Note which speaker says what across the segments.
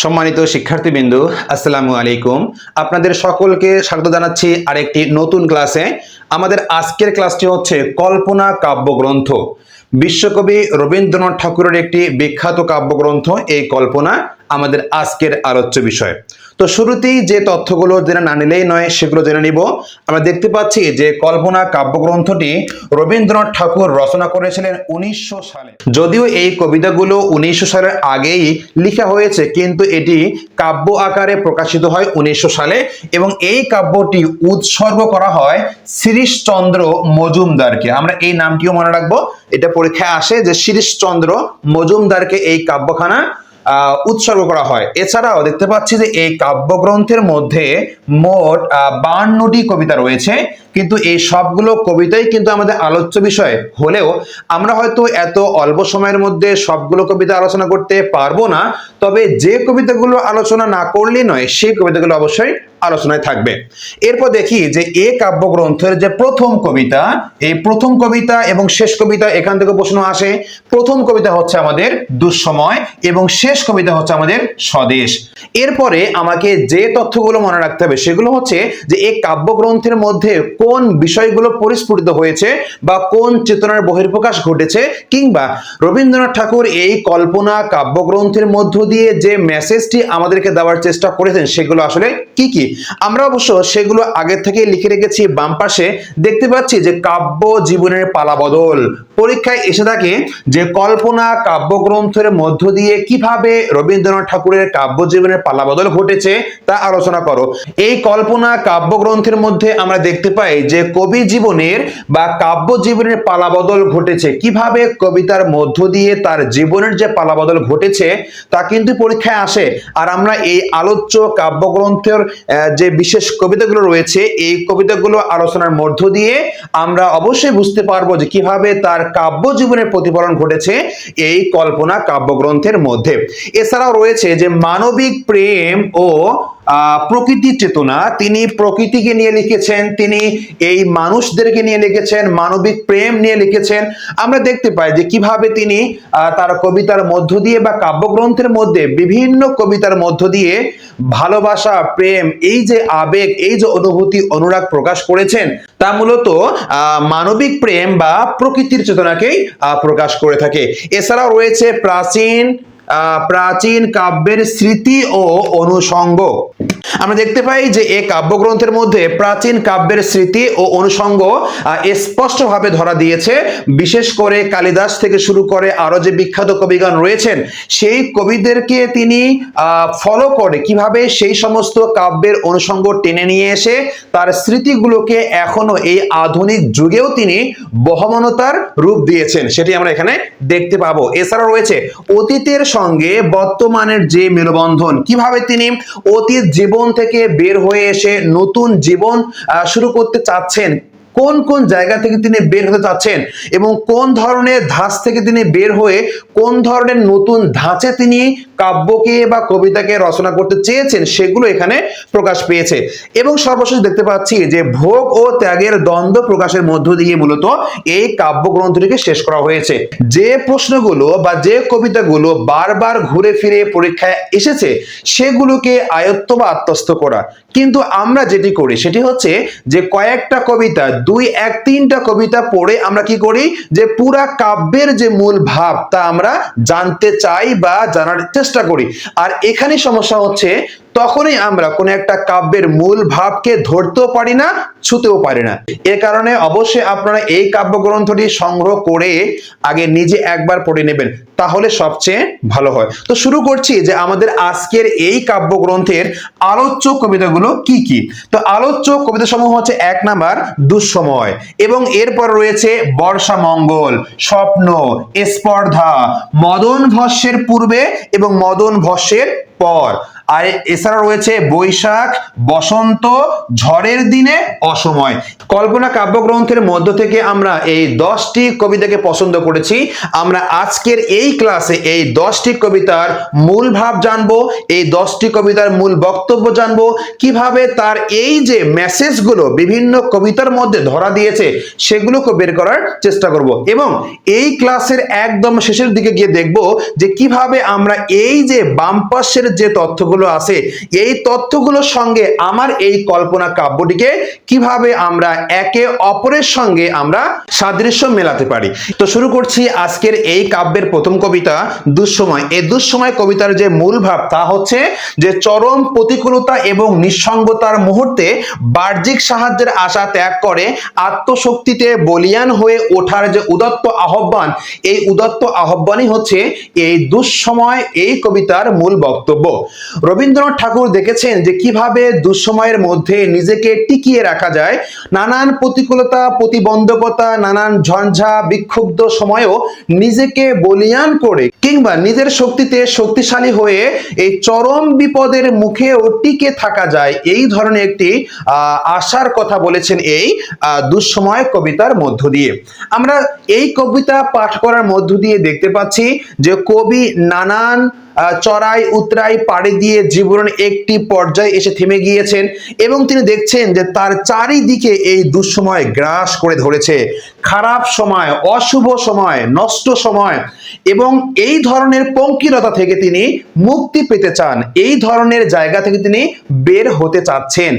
Speaker 1: সম্মানিত শিক্ষার্থীবৃন্দ, আসসালামু আলাইকুম। আপনাদের সকলকে স্বাগত জানাচ্ছি আরেকটি নতুন ক্লাসে। আমাদের আজকের ক্লাসটি হচ্ছে কল্পনা কাব্যগ্রন্থ। বিশ্বকবি রবীন্দ্রনাথ ঠাকুরের একটি বিখ্যাত কাব্যগ্রন্থ এই কল্পনা আমাদের আজকের আলোচ্য বিষয়। তো শুরুতেই যে তথ্যগুলো জেনে না নিলেই নয় সেগুলো জেনে নিব। আমরা দেখতে পাচ্ছি যে কল্পনা কাব্যগ্রন্থটি রবীন্দ্রনাথ ঠাকুর রচনা করেছিলেন 1900 সালে। যদিও এই কবিতাগুলো 1900 সালের আগেই লেখা হয়েছে, কিন্তু এটি কাব্য আকারে প্রকাশিত হয় 1900 সালে এবং এই কাব্যটি উৎসর্গ করা হয় শিরীষচন্দ্র মজুমদারকে। আমরা এই নামটিও মনে রাখবো, এটা পরীক্ষায় আসে যে শিরীষচন্দ্র মজুমদারকে এই কাব্যখানা উৎসর্গ করা হয়। এছাড়াও দেখতে পাচ্ছি যে এই কাব্যগ্রন্থের মধ্যে মোট 52টি কবিতা রয়েছে, কিন্তু এই সবগুলো কবিতাই কিন্তু আমাদের আলোচ্য বিষয় হলেও আমরা হয়তো এত অল্প সময়ের মধ্যে সবগুলো কবিতা আলোচনা করতে পারবো না। তবে যে কবিতাগুলো আলোচনা না করলেই নয় সেই কবিতাগুলো অবশ্যই আলোচনায় থাকবে। এরপর দেখি যে এই কাব্যগ্রন্থের যে প্রথম কবিতা, এই প্রথম কবিতা এবং শেষ কবিতা এখান থেকে প্রশ্ন আসে। প্রথম কবিতা হচ্ছে আমাদের দুঃসময় এবং শেষ কবিতা হচ্ছে আমাদের স্বদেশ। এরপরে আমাকে যে তথ্যগুলো মনে রাখতে হবে সেগুলো হচ্ছে যে এই কাব্যগ্রন্থের মধ্যে কোন বিষয়গুলো পরিস্ফুটিত হয়েছে বা কোন চেতনার বহিঃপ্রকাশ ঘটেছে, কিংবা রবীন্দ্রনাথ ঠাকুর এই কল্পনা কাব্যগ্রন্থের মধ্য দিয়ে যে মেসেজটি আমাদেরকে দেওয়ার চেষ্টা করেছেন সেগুলো আসলে কি কি। আমরা অবশ্য সেগুলো আগে থেকে লিখে রেখেছি বাম পাশে। দেখতে পাচ্ছি যে কাব্য জীবনের পালাবদল পরীক্ষায় এসে থাকে যে কল্পনা কাব্যগ্রন্থের মধ্য দিয়ে কিভাবে রবীন্দ্রনাথ ঠাকুরের কাব্য জীবনের পালাবদল ঘটেছে তা আলোচনা করো। এই কল্পনা কাব্যগ্রন্থের মধ্যে আমরা দেখতে পাই যে কবি জীবনের বা কাব্য জীবনের পালাবদল ঘটেছে, কিভাবে কবিতার মধ্য দিয়ে তার জীবনের যে পালাবদল ঘটেছে তা কিন্তু পরীক্ষায় আসে। আর আমরা এই আলোচ্য কাব্যগ্রন্থের যে বিশেষ কবিতাগুলো রয়েছে এই কবিতাগুলো আলোচনার মধ্য দিয়ে আমরা অবশ্যই বুঝতে পারবো যে কিভাবে তার কাব্য জীবনের প্রতিফলন ঘটেছে এই কল্পনা কাব্যগ্রন্থের মধ্যে। এছাড়াও রয়েছে যে মানবিক প্রেম ও প্রকৃতি চেতনা, তিনি প্রকৃতিকে নিয়ে লিখেছেন, তিনি এই মানুষদেরকে নিয়ে লিখেছেন, মানবিক প্রেম নিয়ে লিখেছেন। আমরা দেখতে পাই যে কিভাবে তিনি তার কবিতার মধ্য দিয়ে বা কাব্যগ্রন্থের মধ্যে বিভিন্ন কবিতার মধ্য দিয়ে ভালোবাসা, প্রেম, এই যে আবেগ, এই যে অনুভূতি, অনুরাগ প্রকাশ করেছেন তা মূলত মানবিক প্রেম বা প্রকৃতির চেতনাকেই প্রকাশ করে থাকে। এছাড়াও রয়েছে প্রাচীন কাব্যের স্মৃতি ও অনুষঙ্গ। আমরা দেখতে পাই যে এই কাব্যগ্রন্থের মধ্যে প্রাচীন কাব্যের স্মৃতি ও অনুষঙ্গ স্পষ্টভাবে ধরা দিয়েছে। বিশেষ করে কালিদাস থেকে শুরু করে আরো যে বিখ্যাত কবিগণ রয়েছেন সেই কবিদেরকে তিনি ফলো করে কিভাবে সেই সমস্ত কাব্যের অনুষঙ্গ টেনে নিয়ে এসে তার স্মৃতিগুলোকে এখনো এই আধুনিক যুগেও তিনি বহমানতার রূপ দিয়েছেন, সেটি আমরা এখানে দেখতে পাবো। এছাড়া রয়েছে অতীতের সঙ্গে বর্তমানের যে মেলবন্ধন, কিভাবে তিনি অতীত জীবন থেকে বের হয়ে এসে নতুন জীবন শুরু করতে চাচ্ছেন, কোন কোন জায়গা থেকে তিনি বের হতে চাচ্ছেন এবং কোন ধরনের ধাঁচ থেকে তিনি বের হয়ে কোন ধরনের নতুন ধাঁচে তিনি কাব্যকে বা কবিতাকে রচনা করতে চেয়েছেন সেগুলো এখানে প্রকাশ পেয়েছে। এবং সর্বশেষ দেখতে পাচ্ছি যে ভোগ ও ত্যাগের দ্বন্দ্ব প্রকাশের মধ্য দিয়ে মূলত এই কাব্যগ্রন্থটিকে শেষ করা হয়েছে। যে প্রশ্নগুলো বা যে কবিতাগুলো বারবার ঘুরে ফিরে পরীক্ষায় এসেছে সেগুলোকে আয়ত্ত বা আত্মস্থ করা। কিন্তু আমরা যেটি করি সেটি হচ্ছে যে কয়েকটা কবিতা, 2-1-3টা কবিতা পড়ে আমরা কি করি যে পুরা কাব্যের যে মূল ভাব তা আমরা জানতে চাই বা জানার চেষ্টা করি। আর এখানে সমস্যা হচ্ছে তখনই আমরা কোন একটা কাব্যের মূল ভাবকে ধরতেও পারি না, ছুতেও পারি না। এ কারণে অবশ্যই আপনারা এই কাব্যগ্রন্থটি সংগ্রহ করে আগে নিজে একবার পড়ে নেবেন, তাহলে সবচেয়ে ভালো হয়। তো শুরু করছি যে আমাদের আজকের এই কাব্যগ্রন্থের আলোচ্য কবিতাগুলো কি কি। তো আলোচ্য কবিতা সমূহ হচ্ছে 1 নাম্বার দুঃসময়, এবং এরপর রয়েছে বর্ষা মঙ্গল, স্বপ্ন, স্পর্ধা, মদন ভস্যের পূর্বে এবং মদন ভস্যের পর, আর এছাড়া রয়েছে বৈশাখ, বসন্ত, ঝড়ের দিনে, অসময়। কল্পনা কাব্যগ্রন্থের মধ্য থেকে আমরা এই 10টি কবিতাকে পছন্দ করেছি। আমরা আজকের এই ক্লাসে এই 10টি কবিতার মূল ভাব জানবো, এই 10টি কবিতার মূল বক্তব্য জানবো, কিভাবে তার এই যে মেসেজগুলো বিভিন্ন কবিতার মধ্যে ধরা দিয়েছে সেগুলোকে বের করার চেষ্টা করব। এবং এই ক্লাসের একদম শেষের দিকে গিয়ে দেখব যে কিভাবে আমরা এই যে বাম পাশের যে তথ্যগুলো আছে এই তথ্যগুলোর সঙ্গে আমার এই কল্পনা কাব্যটিকে কিভাবে আমরা একে অপরের সঙ্গে আমরা সাদৃশ্য মেলাতে পারি। তো শুরু করছি আজকের এই কাব্যের প্রথম কবিতা দুঃসময়। এই দুঃসময় কবিতার যে মূল ভাব তা হচ্ছে যে চরম প্রতিকূলতা এবং নিঃসঙ্গতার মুহূর্তে বাহ্যিক সাহায্যের আশা ত্যাগ করে আত্মশক্তিতে বলিয়ান হয়ে ওঠার যে উদাত্ত আহ্বান, এই উদাত্ত আহ্বানই হচ্ছে এই দুঃসময় এই কবিতার মূল বক্তব্য। রবীন্দ্রনাথ ঠাকুর দেখেছেন যে কিভাবে দুঃসময়ের মধ্যে নিজেকে টিকিয়ে রাখা যায়। নানান প্রতিকূলতা, প্রতিবন্ধকতা, নানান ঝঞ্ঝা বিক্ষুব্ধ সময়েও নিজেকে বলিয়ান করে কিংবা নিজের শক্তিতে শক্তিশালী হয়ে এই চরম বিপদের মুখেও টিকে থাকা যায়, এই ধরনের একটি আশার কথা বলেছেন এই দুঃসময় কবিতার মধ্য দিয়ে। আমরা এই কবিতা পাঠ করার মধ্য দিয়ে দেখতে পাচ্ছি যে কবি নানান চড়াই উতরাই পাড়ি দিয়ে জীবনের একটি পর্যায়ে এসে থেমে গিয়েছেন এবং তিনি দেখছেন যে তার চারিদিকে এই দুঃসময় গ্রাস করে ধরেছে। খারাপ সময়, অশুভ সময়, নষ্ট সময় এবং এই ধরনের পঙ্কিলতা থেকে তিনি মুক্তি পেতে চান, এই ধরনের জায়গা থেকে তিনি বের হতে চাচ্ছেন।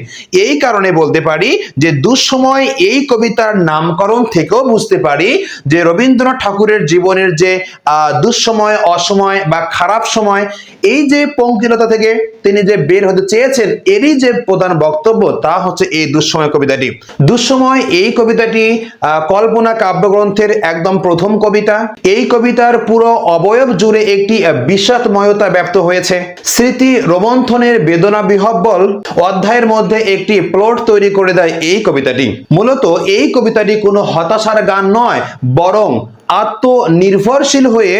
Speaker 1: এই কারণে বলতে পারি যে দুঃসময় এই কবিতার নামকরণ থেকেও বুঝতে পারি যে রবীন্দ্রনাথ ঠাকুরের জীবনের যে দুঃসময়, অসময় বা খারাপ সময়, এই যে পঙ্কিলতা থেকে তিনি যে বের হতে চেয়েছেন এরই যে প্রধান বক্তব্য তা হচ্ছে এই দুঃসময় কবিতাটি। দুঃসময় এই কবিতাটি কল্পনা কাব্যগ্রন্থের একদম প্রথম কবিতা। এই কবিতার পুরো অবয়ব জুড়ে একটি বিষাদময়তা ব্যক্ত হয়েছে। স্মৃতি রোমন্থনের বেদনা বিহ্বল অধ্যায়ের মধ্যে একটি প্লট তৈরি করে দেয় এই কবিতাটি। মূলত এই কবিতাটি কোনো হতাশার গান নয়, বরং আত্মনির্ভরশীল হয়ে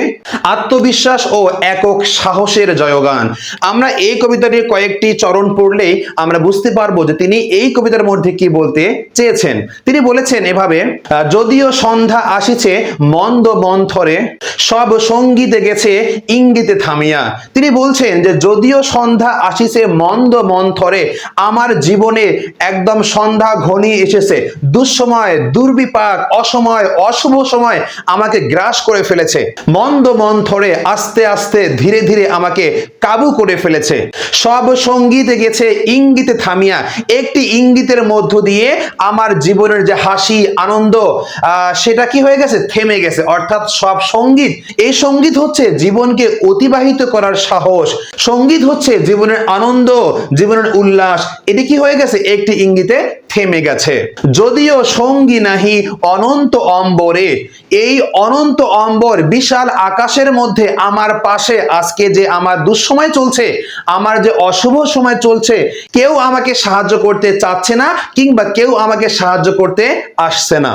Speaker 1: আত্মবিশ্বাস ও একক সাহসের জয়গান। আমরা এই কবিতাটির কয়েকটি চরণ পড়লেই আমরা বুঝতে পারবো যে তিনি এই কবিতার মধ্যে কি বলতে চেয়েছেন। তিনি বলেছেন এভাবে, যদিও সন্ধ্যা আসিছে মন্দ মন্থরে, সব সঙ্গীতে গেছে ইঙ্গিতে থামিয়া। তিনি বলছেন যে যদিও সন্ধ্যা আসিছে মন্দ মন্থরে, আমার জীবনে একদম সন্ধ্যা ঘনিয়ে এসেছে, দুঃসময়, দুর্বিপাক, অসময়, অশুভ সময় আমাকে গ্রাস করে ফেলেছে, মন্দ মন্থরে আস্তে আস্তে ধীরে ধীরে আমাকে কাবু করে ফেলেছে। সব সঙ্গীতে গেছে ইঙ্গিতে থামিয়া, একটি ইঙ্গিতের মধ্য দিয়ে আমার জীবনের যে হাসি আনন্দ সেটা কি হয়ে গেছে, থেমে গেছে। অর্থাৎ সব সঙ্গীত, এই সঙ্গীত হচ্ছে জীবনকে অতিবাহিত করার সাহস, সঙ্গীত হচ্ছে জীবনের আনন্দ, জীবনের উল্লাস, এটি কি হয়ে গেছে, একটি ইঙ্গিতে থেমে গেছে। যদিও সঙ্গী নাহি অনন্ত অম্বরে, এই অনন্ত অম্বর বিশাল আকাশের মধ্যে আমার পাশে আজকে যে আমার দুঃসময় চলছে, আমার যে অশুভ সময় চলছে, কেউ আমাকে সাহায্য করতে চাচ্ছে না কিংবা কেউ আমাকে সাহায্য করতে আসছে না।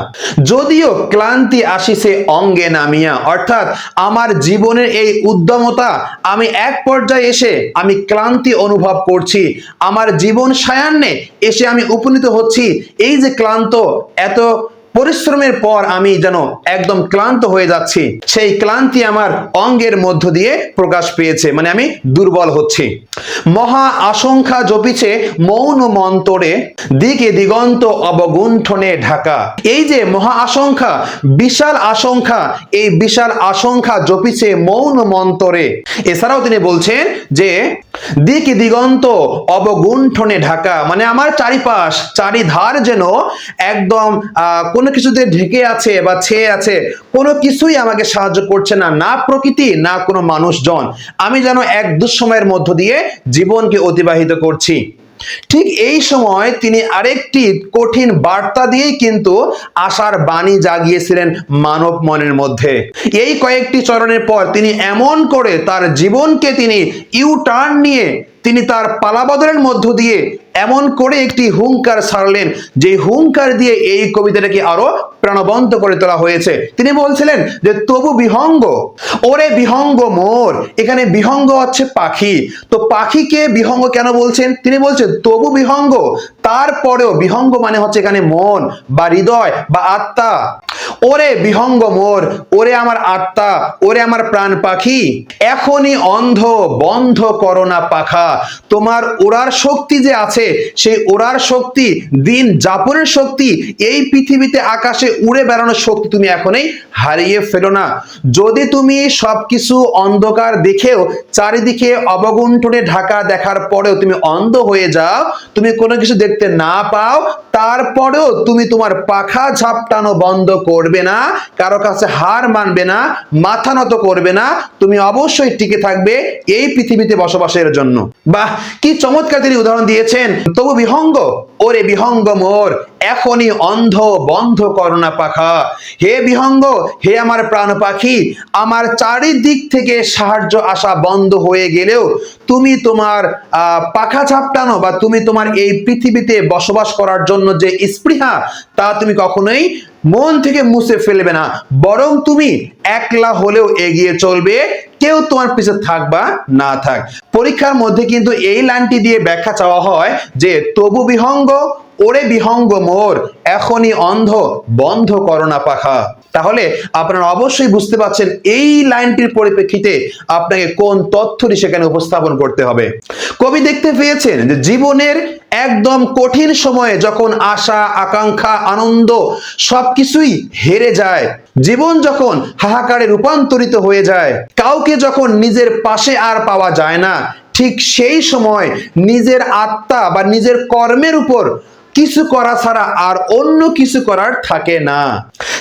Speaker 1: যদিও ক্লান্তি আসিছে অঙ্গে নামিয়া, অর্থাৎ আমার জীবনের এই উদ্যমতা আমি এক পর্যায়ে এসে আমি ক্লান্তি অনুভব করছি, আমার জীবন সায়ান্নে এসে আমি উপনীত হচ্ছি। এই যে ক্লান্ত, এত পরিশ্রমের পর আমি যেন একদম ক্লান্ত হয়ে যাচ্ছি, সেই ক্লান্তি আমার অঙ্গের মধ্য দিয়ে প্রকাশ পেয়েছে, মানে আমি দুর্বল হচ্ছি। মহা আশঙ্কা জপিছে মৌন মন্তরে, দিকে দিগন্ত অবগুণ্ঠনে ঢাকা। এই যে মহা আশঙ্কা, বিশাল আশঙ্কা, এই বিশাল আশঙ্কা জপিছে মৌন মন্তরে। এছাড়াও তিনি বলছেন যে দিকে দিগন্ত অবগুণ্ঠনে ঢাকা, মানে আমার চারিপাশ চারিধার যেন একদম কোনো কিছুতে ঢেকে আছে বা ছেয়ে আছে, কোনো কিছুই আমাকে সাহায্য করছে না, না প্রকৃতি না কোনো মানুষজন। আমি যেন এক দুঃসময়ের মধ্য দিয়ে জীবনকে অতিবাহিত করছি। ঠিক এই সময় তিনি আরেকটি কঠিন বার্তা দিয়েই কিন্তু আশার বাণী জাগিয়েছিলেন মানব মনের মধ্যে। এই কয়েকটি চরণের পর তিনি এমন করে তার জীবনকে তিনি ইউ টার্ন নিয়ে তিনি তার পালাবদলের মধ্য দিয়ে এমন করে একটি হুঙ্কার ছাড়লেন, যে হুঙ্কার দিয়ে এই কবিতাটাকে আরো প্রাণবন্ত করে তোলা হয়েছে। তিনি বলছিলেন যে তবু বিহঙ্গ, ওরে বিহঙ্গ মোর। এখানে বিহঙ্গ হচ্ছে পাখি, তো পাখিকে বিহঙ্গ কেন বলছেন? তিনি বলছেন তবু বিহঙ্গ, তারপরেও, বিহঙ্গ মানে হচ্ছে এখানে মন বা হৃদয় বা আত্মা। ওরে বিহঙ্গ মোর, ওরে আমার আত্মা, ওরে আমার প্রাণ পাখি, এখনই অন্ধ, বন্ধ করো না পাখা। তোমার ওড়ার শক্তি যে আছে, সেই ওড়ার শক্তি, দিন যাপনের শক্তি, এই পৃথিবীতে আকাশে উড়ে বেড়ানোর শক্তি তুমি এখনই হারিয়ে ফেলো না। যদি তুমি সবকিছু অন্ধকার দেখেও, চারিদিকে অবগুণ্ঠনে ঢাকা দেখার পরেও তুমি অন্ধ হয়ে যাও, তুমি কোনো কিছু দেখতে না পাও, তারপরেও তুমি তোমার পাখা ঝাপটানো বন্ধ করবে না, কারো কাছে হার মানবে না, মাথা নত করবে না, তুমি অবশ্যই টিকে থাকবে এই পৃথিবীতে বসবাসের জন্য। বাহ, কি চমৎকার তিনি উদাহরণ দিয়েছেন। তবু বিহঙ্গ, ওরে বিহঙ্গ মোর, এখনই অন্ধ, বন্ধ করো না পাখা। হে বিহঙ্গ, হে আমার প্রাণ পাখি, আমার চারিদিক থেকে সাহায্য আসা বন্ধ হয়ে গেলেও তুমি তোমার পাখা ঝাপটানো বা তুমি তোমার এই পৃথিবীতে বসবাস করার জন্য যে স্পৃহা, তা তুমি কখনোই মন থেকে মুছে ফেলবে না, বরং তুমি একলা হলেও এগিয়ে চলবে, কেউ তোমার পিছে থাক বা না থাক। পরীক্ষার মধ্যে কিন্তু এই লাইনটি দিয়ে ব্যাখ্যা চাওয়া হয় যে তবু বিহঙ্গ, ওরে বিহঙ্গ মোর, এখনই অন্ধ, বন্ধ করো না পাখা। তাহলে আপনারা অবশ্যই বুঝতে পারছেন এই লাইনটির পরিপ্রেক্ষিতে আপনাকে কোন তথ্যটি সেখানে উপস্থাপন করতে হবে। কবি দেখতে পেয়েছেন যে জীবনের একদম কঠিন সময়ে যখন আশা, আকাঙ্ক্ষা, আনন্দ সবকিছুই হেরে যায়, জীবন যখন হাহাকারে রূপান্তরিত হয়ে যায়, কাউকে যখন নিজের পাশে আর পাওয়া যায় না, ঠিক সেই সময় নিজের আত্মা বা নিজের কর্মের উপর কিছু করা ছাড়া আর অন্য কিছু করার থাকে না।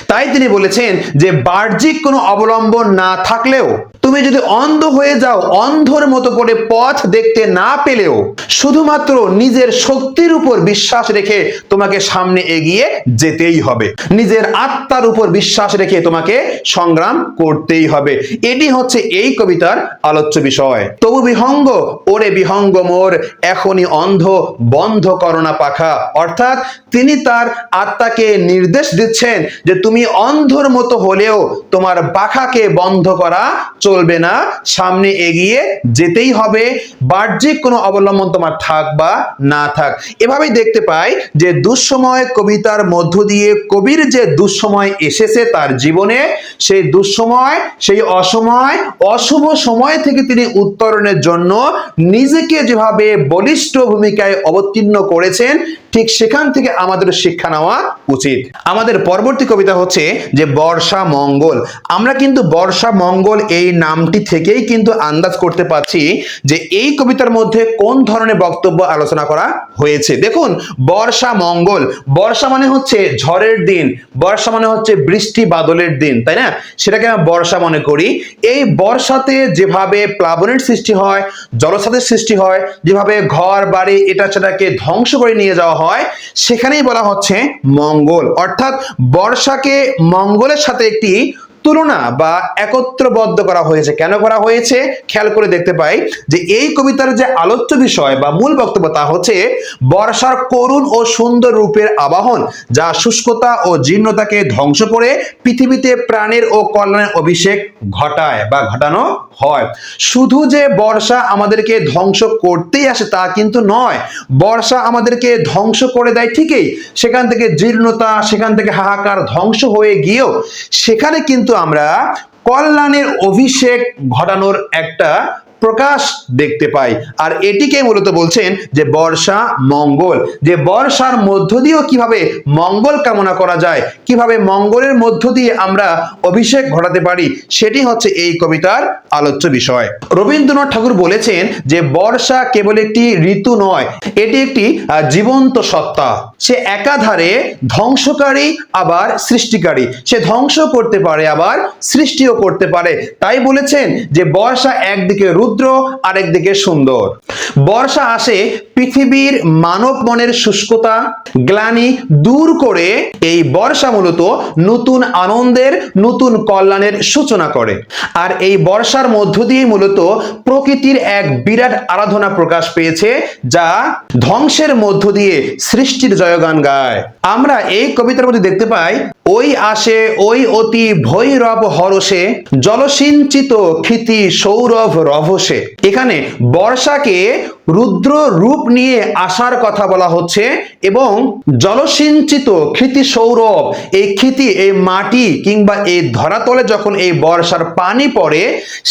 Speaker 1: তাই তিনি বলেছেন যে বাহ্যিক কোনো অবলম্বন না থাকলেও, তুমি যদি অন্ধ হয়ে যাও, অন্ধর মতো করে পথ দেখতে না পেলেও শুধুমাত্র নিজের শক্তির উপর বিশ্বাস রেখে তোমাকে সামনে এগিয়ে যেতেই হবে, নিজের আত্মার উপর বিশ্বাস রেখে তোমাকে সংগ্রাম করতেই হবে। এটি হচ্ছে এই কবিতার আলোচ্য বিষয়। তবু বিহঙ্গ, ওরে বিহঙ্গ মোর, এখনই অন্ধ, বন্ধ করো না পাখা। অর্থাৎ তিনি তার আত্মাকে নির্দেশ দিচ্ছেন যে তুমি অন্ধর মতো হলেও তোমার পাখাকে বন্ধ করা চলবে না, সামনে এগিয়ে যেতেই হবে, বাহ্যিক কোনো অবলম্বন তোমার থাক বা না থাক। এভাবেই দেখতে পাই যে দুঃসময় কবিতার মধ্য দিয়ে কবির যে দুঃসময় এসেছে তার জীবনে, সেই দুঃসময়, সেই অসময়, অশুভ সময় থেকে তিনি উত্তরণের জন্য নিজেকে যেভাবে বলিষ্ঠ ভূমিকায় অবতীর্ণ করেছেন, ঠিক সেখান থেকে আমাদের শিক্ষা নেওয়া উচিত। আমাদের পরবর্তী কবিতা হচ্ছে যে বর্ষা মঙ্গল। আমরা কিন্তু বর্ষা মঙ্গল এই নামটি থেকেই কিন্তু আন্দাজ করতে পারছি যে এই কবিতার মধ্যে কোন ধরনের বক্তব্য আলোচনা করা হয়েছে। দেখুন, বর্ষা মঙ্গল, বর্ষা মানে হচ্ছে ঝড়ের দিন, বর্ষা মানে হচ্ছে বৃষ্টি বাদলের দিন, তাই না? সেটাকে আমরা বর্ষা মনে করি। এই বর্ষাতে যেভাবে প্লাবনের সৃষ্টি হয়, জলোচ্ছ্বাসের সৃষ্টি হয়, যেভাবে ঘর বাড়ি এটা সেটাকে ধ্বংস করে নিয়ে যাওয়া হয়, সেখানেই বলা হচ্ছে মঙ্গল। অর্থাৎ বর্ষাকে মঙ্গলের সাথে একটি তুলনা বা একত্রবদ্ধ করা হয়েছে। কেন করা হয়েছে খেয়াল করে দেখতে পাই যে এই কবিতার যে আলোচ্য বিষয় বা মূল বক্তব্য তা হচ্ছে বর্ষার করুণ ও সুন্দর রূপের আবাহন, যা শুষ্কতা ও জীর্ণতাকে ধ্বংস করে পৃথিবীতে প্রাণের ও কল্যাণের অভিষেক ঘটায় বা ঘটানো হয়। শুধু যে বর্ষা আমাদেরকে ধ্বংস করতেই আসে তা কিন্তু নয়, বর্ষা আমাদেরকে ধ্বংস করে দেয় ঠিকই, সেখান থেকে জীর্ণতা, সেখান থেকে হাহাকার ধ্বংস হয়ে গিয়েও সেখানে কিন্তু আমরা কল্যাণের অভিষেক ঘটানোর একটা প্রকাশ দেখতে পাই। আর এটিকে মূলত বলছেন যে বর্ষা মঙ্গল, যে বর্ষার মধ্য দিয়েও কিভাবে মঙ্গল কামনা করা যায়, কিভাবে মঙ্গলের মধ্য দিয়ে আমরা অভিষেক ঘটাতে পারি, সেটি হচ্ছে এই কবিতার আলোচ্য বিষয়। রবীন্দ্রনাথ ঠাকুর বলেছেন যে বর্ষা কেবল একটি ঋতু নয়, এটি একটি জীবন্ত সত্তা। সে একাধারে ধ্বংসকারী আবার সৃষ্টিকারী, সে ধ্বংস করতে পারে আবার সৃষ্টিও করতে পারে। তাই বলেছেন যে বর্ষা একদিকে রুদ্র রুদ্র, আরেকদিকে সুন্দর। বর্ষা আসে পৃথিবীর মানব মনের শুষ্কতা, গ্লানি দূর করে। এই বর্ষা মূলত নতুন আনন্দের, নতুন কল্যাণের সূচনা করে। আর এই বর্ষার মধ্য দিয়ে মূলত প্রকৃতির এক বিরাট আরাধনা প্রকাশ পেয়েছে, যা ধ্বংসের মধ্য দিয়ে সৃষ্টির জয়গান গায়। আমরা এই কবিতার মধ্যে দেখতে পাই, ওই আসে ওই অতি ভৈরব হরসে, জলসিঞ্চিত ক্ষিতি সৌরভ রভসে। এখানে বর্ষাকে রুদ্র রূপ নিয়ে আসার কথা বলা হচ্ছে, এবং জলসিঞ্চিত ক্ষিতি সৌরভ, এই ক্ষিতি, এই মাটি কিংবা এই ধরাতলে যখন এই বর্ষার পানি পড়ে,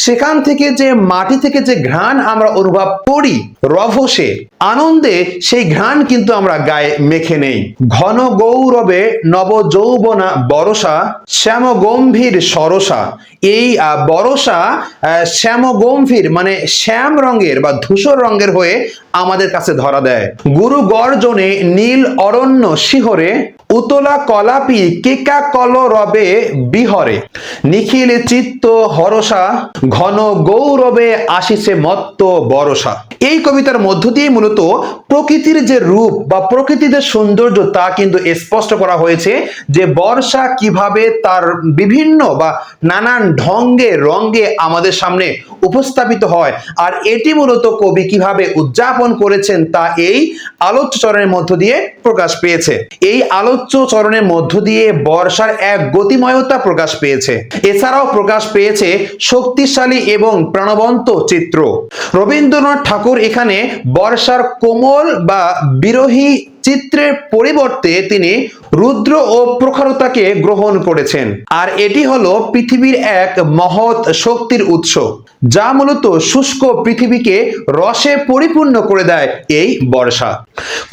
Speaker 1: সেখান থেকে যে মাটি থেকে যে ঘ্রাণ আমরা অনুভব করি, রভসে আনন্দে, সেই ঘ্রাণ কিন্তু আমরা গায়ে মেখে নেই। ঘন গৌরবে নব যৌবনা বরষা, শ্যাম গম্ভীর সরসা। এই বরষা শ্যাম গম্ভীর মানে শ্যাম রঙের বা ধূসর রঙের হয়ে আমাদের কাছে ধরা দেয়। গুরু গর্জনে নীল অরণ্য শিহরে, উতলা কলাপি কেকা কল রবে বিহরে। নিখিল চিত্ত হরসা, ঘন গৌরবে আসিছে মত্ত বরষা। এই কবিতার মধ্য দিয়ে মূলত প্রকৃতির যে রূপ বা প্রকৃতির যে সৌন্দর্য তা কিন্তু স্পষ্ট করা হয়েছে, যে বর্ষা কিভাবে তার বিভিন্ন বা নানান ঢঙ্গে রঙ্গে আমাদের সামনে উপস্থাপিত হয়, আর এটি মূলত কবি কিভাবে উদযাপন করেছেন তা এই আলোচ্য চরণের মধ্য দিয়ে প্রকাশ পেয়েছে। এই আলোচ্য চরণের মধ্য দিয়ে বর্ষার এক গতিময়তা প্রকাশ পেয়েছে। এছাড়াও প্রকাশ পেয়েছে শক্তিশালী এবং প্রাণবন্ত চিত্র। রবীন্দ্রনাথ ঠাকুর এখানে বর্ষার কোমল বা বিরহী চিত্রের পরিবর্তে তিনি রুদ্র ও প্রখরতাকে গ্রহণ করেছেন। আর এটি হলো পৃথিবীর এক মহৎ শক্তির উৎস, যা মূলত শুষ্ক পৃথিবীকে রসে পরিপূর্ণ করে দেয় এই বর্ষা।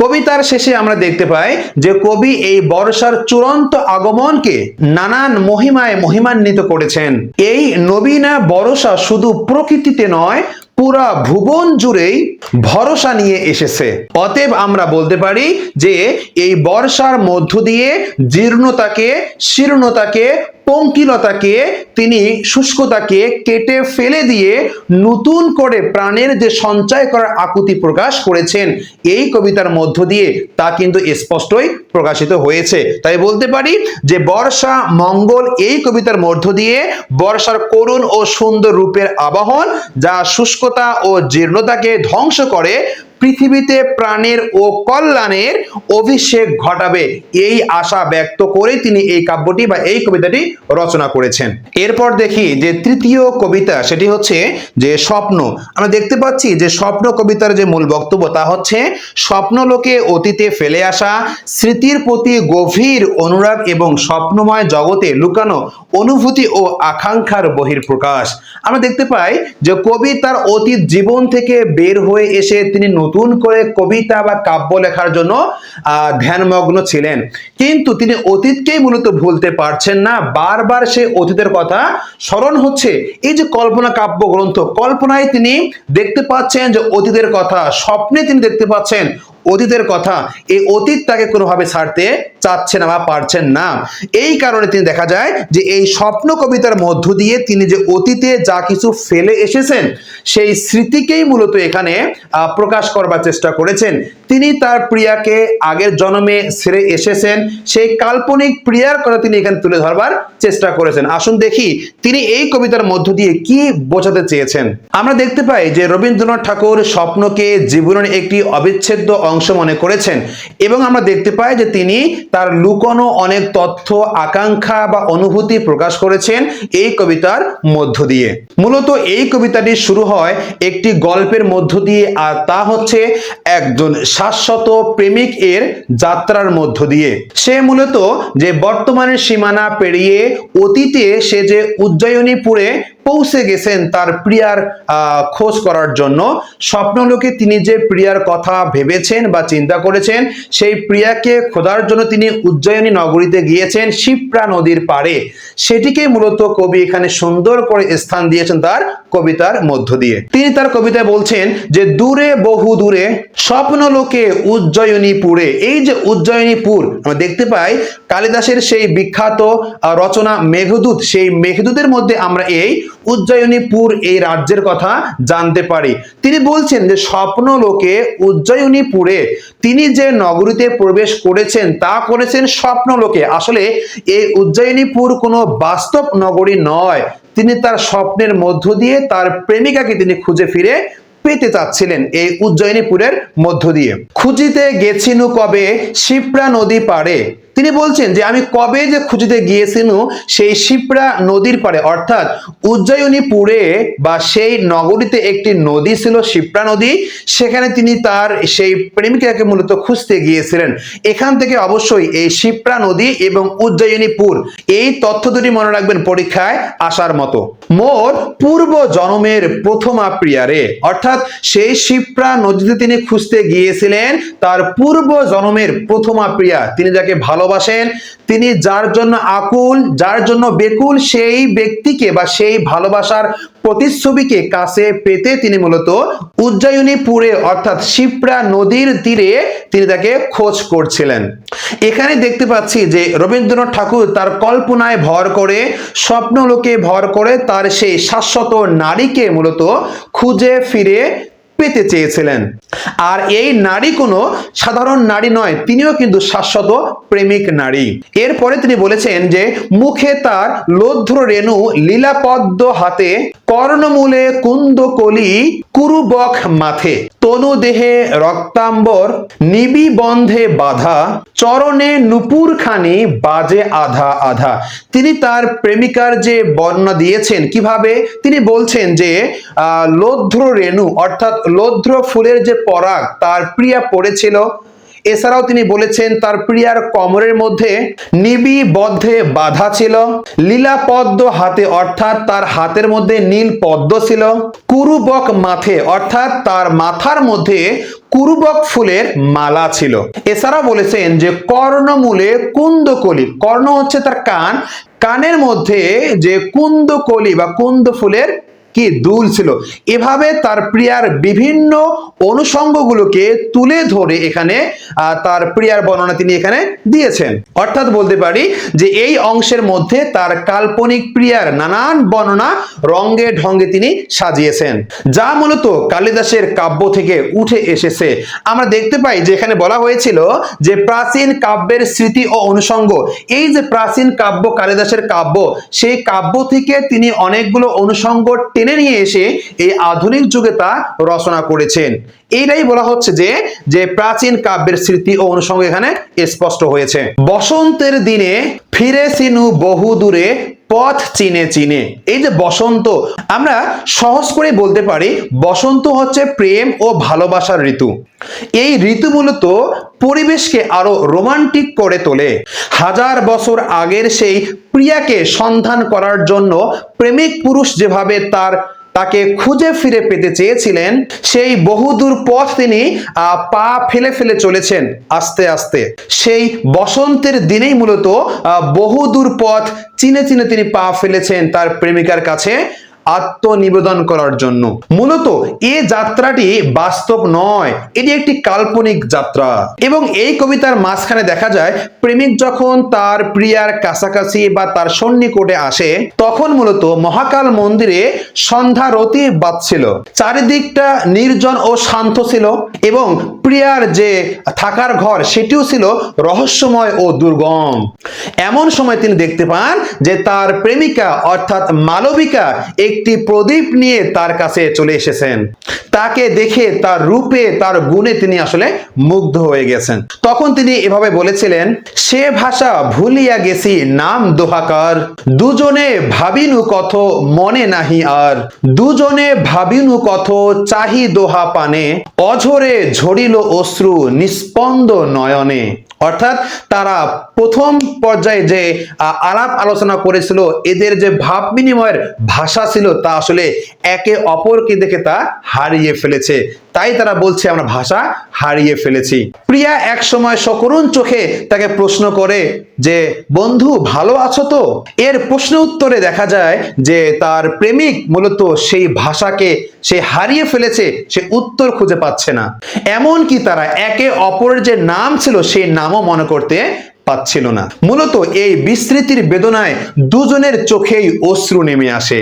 Speaker 1: কবিতার শেষে আমরা দেখতে পাই যে কবি এই বর্ষার চূড়ান্ত আগমনকে নানান মহিমায় মহিমান্বিত করেছেন। এই নবীনা বর্ষা শুধু প্রকৃতিতে নয়, পুরা ভুবন জুড়েই ভরসা নিয়ে এসেছে। অতএব আমরা বলতে পারি যে এই বর্ষার মধ্য দিয়ে জীর্ণতাকে, শীর্ণতাকে, পঙ্কিলতাকে, তিনি শুষ্কতাকে কেটে ফেলে দিয়ে নতুন করে প্রাণের যে সঞ্চয় করার আকুতি প্রকাশ করেছেন এই কবিতার মধ্য দিয়ে, তা কিন্তু স্পষ্টই প্রকাশিত হয়েছে। তাই বলতে পারি যে বর্ষা মঙ্গল এই কবিতার মধ্য দিয়ে বর্ষার করুণ ও সুন্দর রূপের আবাহন, যা শুষ্কতা ও জীর্ণতাকে ধ্বংস করে পৃথিবীতে প্রাণের ও কল্যাণের অভিষেক ঘটাবে, এই আশা ব্যক্ত করে তিনি এই কাব্যটি বা এই কবিতাটি রচনা করেছেন। এরপর দেখি যে তৃতীয় কবিতা, সেটি হচ্ছে যে স্বপ্ন। আমরা দেখতে পাচ্ছি যে স্বপ্ন কবিতার যে মূল বক্তব্য তা হচ্ছে স্বপ্নলোকে অতীতে ফেলে আসা স্মৃতির প্রতি গভীর অনুরাগ এবং স্বপ্নময় জগতে লুকানো অনুভূতি ও আকাঙ্ক্ষার বহিঃপ্রকাশ। আমরা দেখতে পাই যে কবি তার অতীত জীবন থেকে বের হয়ে এসে তিনি নতুন করে কবিতা বা কাব্য লেখার জন্য ধ্যানমগ্ন ছিলেন, কিন্তু তিনি অতীতকেই মূলত ভুলতে পারছেন না। বারবার সে অতীতের কথা স্মরণ হচ্ছে। এই যে কল্পনা কাব্য গ্রন্থ, কল্পনায় তিনি দেখতে পাচ্ছেন যে অতীতের কথা, স্বপ্নে তিনি দেখতে পাচ্ছেন অতীতের কথা। এই অতীত তাকে কোনোভাবে ছাড়তে চাচ্ছেন না বা পারছেন না। এই কারণে তিনি দেখা যায় যে এই স্বপ্ন কবিতার মধ্য দিয়ে তিনি যে অতীতে যা কিছু ফেলে এসেছেন সেই স্মৃতিকেই মূলত এখানে প্রকাশ করবার চেষ্টা করেছেন। তিনি তার প্রিয়াকে আগের জন্মে ছেড়ে এসেছেন, সেই কাল্পনিক প্রিয়ার কথা তিনি এখানে তুলে ধরবার চেষ্টা করেছেন। আসুন দেখি তিনি এই কবিতার মধ্য দিয়ে কি বোঝাতে চেয়েছেন। আমরা দেখতে পাই যে রবীন্দ্রনাথ ঠাকুর স্বপ্নকে জীবনের একটি অবিচ্ছেদ্য অংশ মনে করেছেন, এবং আমরা দেখতে পাই যে তিনি তার লুকানো অনেক তথ্য, আকাঙ্ক্ষা বা অনুভূতি প্রকাশ করেছেন এই কবিতার মধ্য দিয়ে। মূলত এই কবিতাটি শুরু হয় একটি গল্পের মধ্য দিয়ে, আর তা হচ্ছে একজন শাশ্বত প্রেমিক এর যাত্রার মধ্য দিয়ে। সে মূলত যে বর্তমানের সীমানা পেরিয়ে অতীতে সে যে উজ্জয়িনীপুরে পৌঁছে গেছেন তার প্রিয়ার খোঁজ করার জন্য। স্বপ্নলোকে তিনি যে প্রিয়ার কথা ভেবেছেন বা চিন্তা করেছেন, সেই প্রিয়াকে খোঁজার জন্য তিনি উজ্জয়িনী নগরীতে গিয়েছেন শিপ্রা নদীর পাড়ে। সেটিকে মূলত কবি এখানে সুন্দর করে স্থান দিয়েছেন তার কবিতার মধ্য দিয়ে। তিনি তার কবিতায় বলছেন যে দূরে বহু দূরে স্বপ্নলোকে উজ্জয়িনীপুরে। এই যে উজ্জয়িনীপুর আমরা দেখতে পাই কালিদাসের সেই বিখ্যাত রচনা মেঘদূত, সেই মেঘদূতের মধ্যে আমরা এই উজ্জয়িনীপুর এই রাজ্যের কথা জানতে পারি। তিনি বলছেন যে স্বপ্নলোকে উজ্জয়িনীপুরে তিনি যে নগরীতে প্রবেশ করেছেন তা করেছেন স্বপ্নলোকে। আসলে এই উজ্জয়িনীপুর কোনো বাস্তব নগরী নয়, তিনি তার স্বপ্নের মধ্য দিয়ে তার প্রেমিকাকে তিনি খুঁজে ফিরে পেতে চাচ্ছিলেন এই উজ্জয়িনীপুরের মধ্য দিয়ে। খুঁজিতে গেছিনু কবে শিপ্রা নদী পারে, তিনি বলছেন যে আমি কবে যে খুঁজিতে গিয়েছিনু সেই শিপ্রা নদীর পারে, অর্থাৎ উজ্জয়িনীপুরে বা সেই নগরীতে একটি নদী ছিল শিপ্রা নদী, সেখানে তিনি তার সেই প্রেমিকাকে মূলত খুঁজতে গিয়েছিলেন। এখান থেকে অবশ্যই এই শিপ্রা নদী এবং উজ্জয়িনীপুর এই তথ্য দুটি মনে রাখবেন পরীক্ষায় আসার মতো। মোর পূর্ব জন্মের প্রথমা প্রিয়ারে, অর্থাৎ সেই শিপ্রা নদীতে তিনি খুঁজতে গিয়েছিলেন তার পূর্ব জন্মের প্রথমা প্রিয়া, তিনি যাকে ভালোবাসেন, তিনি যার জন্য আকুল, যার জন্য বেকুল, সেই ব্যক্তিকে বা সেই ভালোবাসার প্রতিচ্ছবিকে কাছে পেতে তিনি মূলত উজ্জয়িনীপুরে অর্থাৎ শিপ্রা নদীর তীরে তিনি তাকে খোঁজ করছিলেন। এখানে দেখতে পাচ্ছি যে রবীন্দ্রনাথ ঠাকুর তার কল্পনায় ভর করে, স্বপ্নলোকে ভর করে তার সেই শাশ্বত নারীকে মূলত খুঁজে ফিরে পেতে চেয়েছিলেন। আর এই নারী কোনো সাধারণ নারী নয়, তিনিও কিন্তু শাশ্বত প্রেমিক নারী। এরপরে তিনি বলেছেন যে মুখে তার লোধ্র রেণু লীলাপদ্ম হাতে, কর্ণমূলে কুন্দকলি কুরুবক মাথে, তনু দেহে রক্তাম্বর নিবিবন্ধে বাধা, চরণে নুপুর খানি বাজে আধা আধা। তিনি তার প্রেমিকার যে বর্ণনা দিয়েছেন কিভাবে, তিনি বলছেন যে লোধ্র রেণু অর্থাৎ লোধ্র ফুলের যে পরাগ তার প্রিয়া পড়েছিল। এছাড়াও তিনি বলেছেন তার প্রিয়ার কোমরের মধ্যে নিবিবদ্ধে বাধা ছিল, লীলাপদ্ম হাতে অর্থাৎ তার হাতের মধ্যে নীল পদ্ম ছিল, কুরুবক মাথে অর্থাৎ তার মাথার মধ্যে কুরুবক ফুলের মালা ছিল। এছাড়াও বলেছেন যে কর্ণমূলে কুন্দকলি, কর্ণ হচ্ছে তার কান, কানের মধ্যে যে কুন্দকলি বা কুন্দ ফুলের কি দুল ছিল। এভাবে তার প্রিয়ার বিভিন্ন অনুষঙ্গগুলোকে তুলে ধরে এখানে তার প্রিয়ার বর্ণনা তিনি এখানে দিয়েছেন। অর্থাৎ বলতে পারি যে এই অংশের মধ্যে তার কাল্পনিক প্রিয়ার নানান বর্ণনা রঙ্গে ঢঙ্গে তিনি সাজিয়েছেন, যা মূলত কালিদাসের কাব্য থেকে উঠে এসেছে। আমরা দেখতে পাই যে এখানে বলা হয়েছিল যে প্রাচীন কাব্যের স্মৃতি ও অনুষঙ্গ, এই যে প্রাচীন কাব্য কালিদাসের কাব্য, সেই কাব্য থেকে তিনি অনেকগুলো অনুষঙ্গ টেনে নিয়ে এসে এই আধুনিক যুগে তা রচনা করেছেন। এইটাই বলা হচ্ছে যে প্রাচীন কাব্যের স্মৃতি ও অনুষঙ্গ এখানে স্পষ্ট হয়েছে। বসন্তের দিনে ফিরেছিনু বহু দূরে পথ চিনে চিনে, এই যে বসন্ত, আমরা সহজ করে বলতে পারি বসন্ত হচ্ছে প্রেম ও ভালোবাসার ঋতু। এই ঋতু মূলত পরিবেশকে আরো রোমান্টিক করে তোলে। হাজার বছর আগের সেই প্রিয়াকে সন্ধান করার জন্য প্রেমিক পুরুষ যেভাবে তাকে খুঁজে ফিরে পেতে চেয়েছিলেন, সেই বহুদূর পথ তিনি পা ফেলে ফেলে চলেছেন আস্তে আস্তে। সেই বসন্তের দিনেই মূলত বহুদূর পথ চিনে চিনে তিনি পা ফেলেছেন তার প্রেমিকার কাছে আত্মনিবেদন করার জন্য। মূলত এই যাত্রাটি বাস্তব নয়, এটি একটি কাল্পনিক যাত্রা। এবং এই কবিতার মাঝখানে দেখা যায় প্রেমিক যখন তার প্রিয়ার কাছাকাছি বা তার সন্নিকটে আসে, তখন মূলত মহাকাল মন্দিরে সন্ধ্যারতি বাজছিল, চারিদিকটা নির্জন ও শান্ত ছিল এবং প্রিয়ার যে থাকার ঘর সেটিও ছিল রহস্যময় ও দুর্গম। এমন সময় তিনি দেখতে পান যে তার প্রেমিকা অর্থাৎ মালবিকা একটি প্রদীপ নিয়ে তার কাছে চলে এসেছেন। তাকে দেখে তার রূপে তার গুণে তিনি আসলে মুগ্ধ হয়ে গেছেন। তখন তিনি এভাবে বলেছিলেন, সে ভাষা ভুলিয়া গেছি নাম দোহাকার, দুজনে ভাবিনু কথ মনে নাহি আর, দুজনে ভাবিনু কথ চাহি দোহা পানে, অঝরে ঝরিল অশ্রু নিস্পন্দ নয়নে। অর্থাৎ তারা প্রথম পর্যায়ে যে আলাপ আলোচনা করেছিল, এদের যে ভাব বিনিময়ের ভাষা ছিল তা আসলে একে অপরকে দেখে তা হারিয়ে ফেলেছে। তাই তারা বলছে আমরা ভাষা হারিয়ে ফেলেছি। প্রিয়া এক সময় সকরুণ চোখে তাকে প্রশ্ন করে যে বন্ধু ভালো আছো তো? এর প্রশ্ন উত্তরে দেখা যায় যে তার প্রেমিক মূলত সেই ভাষাকে সে হারিয়ে ফেলেছে, সে উত্তর খুঁজে পাচ্ছে না। এমনকি তারা একে অপরের যে নাম ছিল সেই নামও মনে করতে পাচ্ছিল না। মূলত এই বিস্মৃতির বেদনায় দুজনের চোখেই অশ্রু নেমে আসে।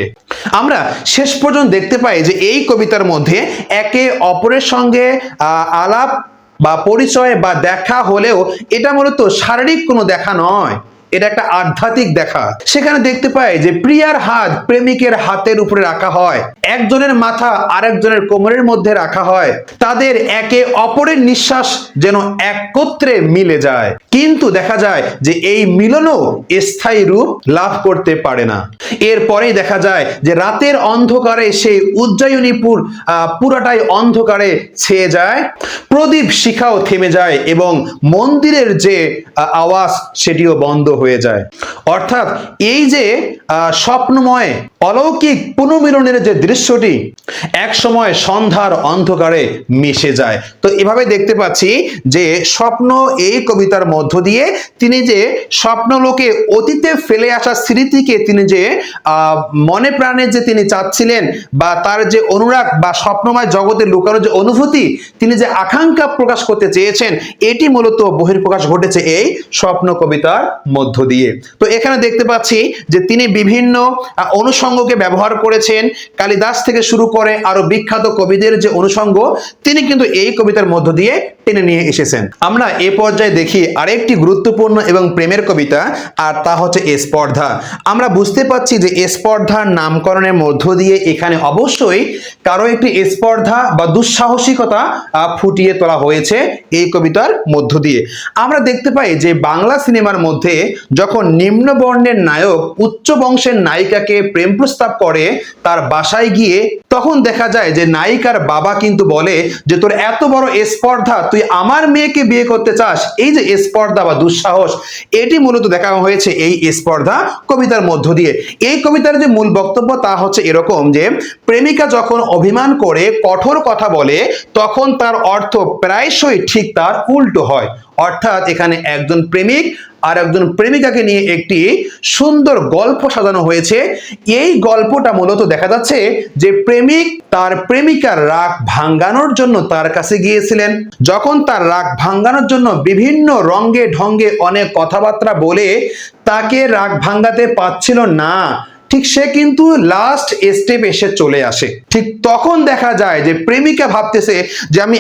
Speaker 1: আমরা শেষ পর্যন্ত দেখতে পাই যে এই কবিতার মধ্যে একে অপরের সঙ্গে আলাপ বা পরিচয় বা দেখা হলেও এটা মূলত শারীরিক কোনো দেখা নয়, এটা একটা আধ্যাত্মিক দেখা। সেখানে দেখতে পাই যে প্রিয়ার হাত প্রেমিকের হাতের উপরে রাখা হয়, একজনের মাথা আরেকজনের কোমরের মধ্যে রাখা হয়, তাদের একে অপরের নিঃশ্বাস যেন একত্রে মিলে যায়। কিন্তু দেখা যায় যে এই মিলনও স্থায়ী রূপ লাভ করতে পারে না। এরপরেই দেখা যায় যে রাতের অন্ধকারে সেই উজ্জয়িনীপুর পুরাটাই অন্ধকারে ছেয়ে যায়, প্রদীপ শিখাও থেমে যায় এবং মন্দিরের যে আওয়াজ সেটিও বন্ধ হয়ে যায়। অর্থাৎ এই যে স্বপ্নময় অলৌকিক পুনর্মিলনের যে দৃশ্যটি এক সময় সন্ধ্যার অন্ধকারে মিশে যায়। তো এভাবে দেখতে পাচ্ছি যে স্বপ্ন এই কবিতার মধ্য দিয়ে তিনি যে স্বপ্নলোকে অতীতে ফেলে আসা স্মৃতিকে তিনি যে মনে প্রাণে যে তিনি চাচ্ছিলেন বা তার যে অনুরাগ বা স্বপ্নময় জগতে লুকানো যে অনুভূতি তিনি যে আকাঙ্ক্ষা প্রকাশ করতে চেয়েছেন, এটি মূলত বহিঃপ্রকাশ ঘটেছে এই স্বপ্ন কবিতার মধ্য দিয়ে। তো এখানে দেখতে পাচ্ছি যে তিনি বিভিন্ন অনুষঙ্গকে ব্যবহার করেছেন, কালিদাস থেকে শুরু করে আরো বিখ্যাত কবিদের যে অনুষঙ্গ তিনি কিন্তু এই কবিতার মধ্য দিয়ে টেনে নিয়ে এসেছেন। আমরা এ পর্যায়ে দেখি আরেকটি গুরুত্বপূর্ণ এবং প্রেমের কবিতা, আর তা হচ্ছে স্পর্ধা। আমরা বুঝতে পারছি যে স্পর্ধার নামকরণের মধ্য দিয়ে এখানে অবশ্যই কারো একটি স্পর্ধা বা দুঃসাহসিকতা ফুটিয়ে তোলা হয়েছে এই কবিতার মধ্য দিয়ে। আমরা দেখতে পাই যে বাংলা সিনেমার মধ্যে যখন নিম্ন বর্ণের নায়ক উচ্চ বংশের নায়িকাকে প্রেম প্রস্তাব করে তার বাসায় গিয়ে, তখন দেখা যায় যে নায়িকার বাবা কিন্তু বলে যে তোর এত বড় স্পর্ধা, তুই আমার মেয়েকে বিয়ে করতে চাস। এই যে স্পর্ধা বা দুঃসাহস, এটি মূলত দেখানো হয়েছে এই স্পর্ধা কবিতার মধ্য দিয়ে। এই কবিতার যে মূল বক্তব্য তা হচ্ছে এরকম যে প্রেমিকা যখন অভিমান করে কঠোর কথা বলে তখন তার অর্থ প্রায়শই ঠিক তার উল্টো হয়। অর্থাৎ এখানে একজন প্রেমিক আর একজন প্রেমিকাকে নিয়ে একটি সুন্দর গল্প সাজানো হয়েছে। এই গল্পটা মূলত দেখা যাচ্ছে যে প্রেমিক তার প্রেমিকার রাগ ভাঙানোর জন্য তার কাছে গিয়েছিলেন। যখন তার রাগ ভাঙানোর জন্য বিভিন্ন রঙ্গে ঢঙ্গে অনেক কথাবার্তা বলে তাকে রাগ ভাঙাতে পারছিল না, ঠিক সে কিন্তু লাস্ট স্টেপ এসে চলে আসে। ঠিক তখন দেখা যায় যে প্রেমিকা ভাবতেছে যে আমি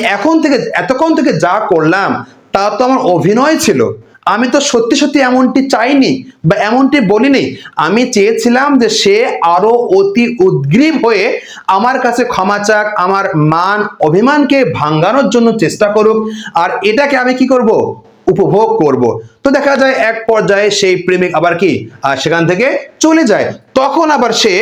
Speaker 1: এতক্ষণ থেকে যা করলাম তা তো আমার অভিনয় ছিল, আমি তো সত্যি সত্যি এমনটি চাইনি বা এমনটি বলিনি। আমি চেয়েছিলাম যে সে আরো অতি উদ্গ্রীব হয়ে আমার কাছে ক্ষমা চাক, আমার মান অভিমানকে ভাঙানোর জন্য চেষ্টা করুক, আর এটাকে আমি কি করব, উপভোগ করব। তো দেখা যায় এক পর্যায়ে সেই প্রেমিক আবার কি সেখান থেকে চলে যায়। তখন আবার সে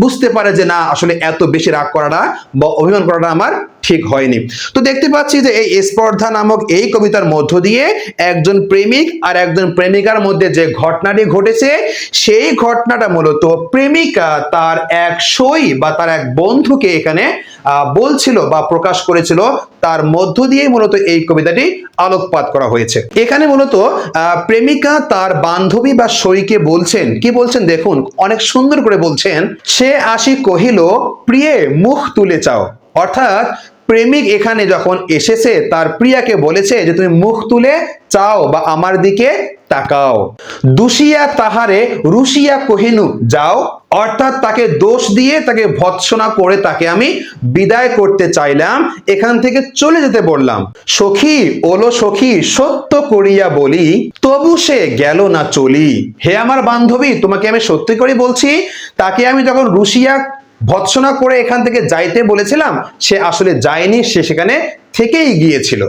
Speaker 1: বুঝতে পারে যে না, আসলে এত বেশি রাগ করাটা বা অভিমান করাটা আমার ঠিক হয়নি। তো দেখতে পাচ্ছি যে এই স্পর্ধা নামক এই কবিতার মধ্য দিয়ে একজন প্রেমিক আর একজন প্রেমিকার মধ্যে যে ঘটনাটি ঘটেছে সেই ঘটনাটা মূলত প্রেমিকা তার এক সই বা তার এক বন্ধুকে এখানে বলছিল বা প্রকাশ করেছিল, তার মধ্য দিয়ে মূলত এই কবিতাটি আলোকপাত করা হয়েছে। এখানে মূলত প্রেমিকা তার বান্ধবী বা সইকে বলছেন, কি বলছেন দেখুন, অনেক সুন্দর করে বলছেন, সে আসি কহিল প্রিয়ে মুখ তুলে চাও। অর্থাৎ প্রেমিক এখানে যখন এসেছে তার প্রিয়াকে বলেছে যে তুমি মুখ তুলে চাও বা আমার দিকে তাকাও। দুষিয়া তাহারে রুশিয়া কহিনু যাও। অর্থাৎ তাকে দোষ দিয়ে তাকে ভৎসনা করে তাকে আমি বিদায় করতে চাইলাম, এখান থেকে চলে যেতে বললাম। সখী ওলো সখী সত্য করিয়া বলি তবু সে গেল না চলি। হে আমার বান্ধবী, তোমাকে আমি সত্যি করে বলছি, তাকে আমি যখন রুশিয়া ভৎসনা করে এখান থেকে যাইতে বলেছিলাম সে আসলে যায়নি, সে সেখানে থেকেই গিয়েছিল।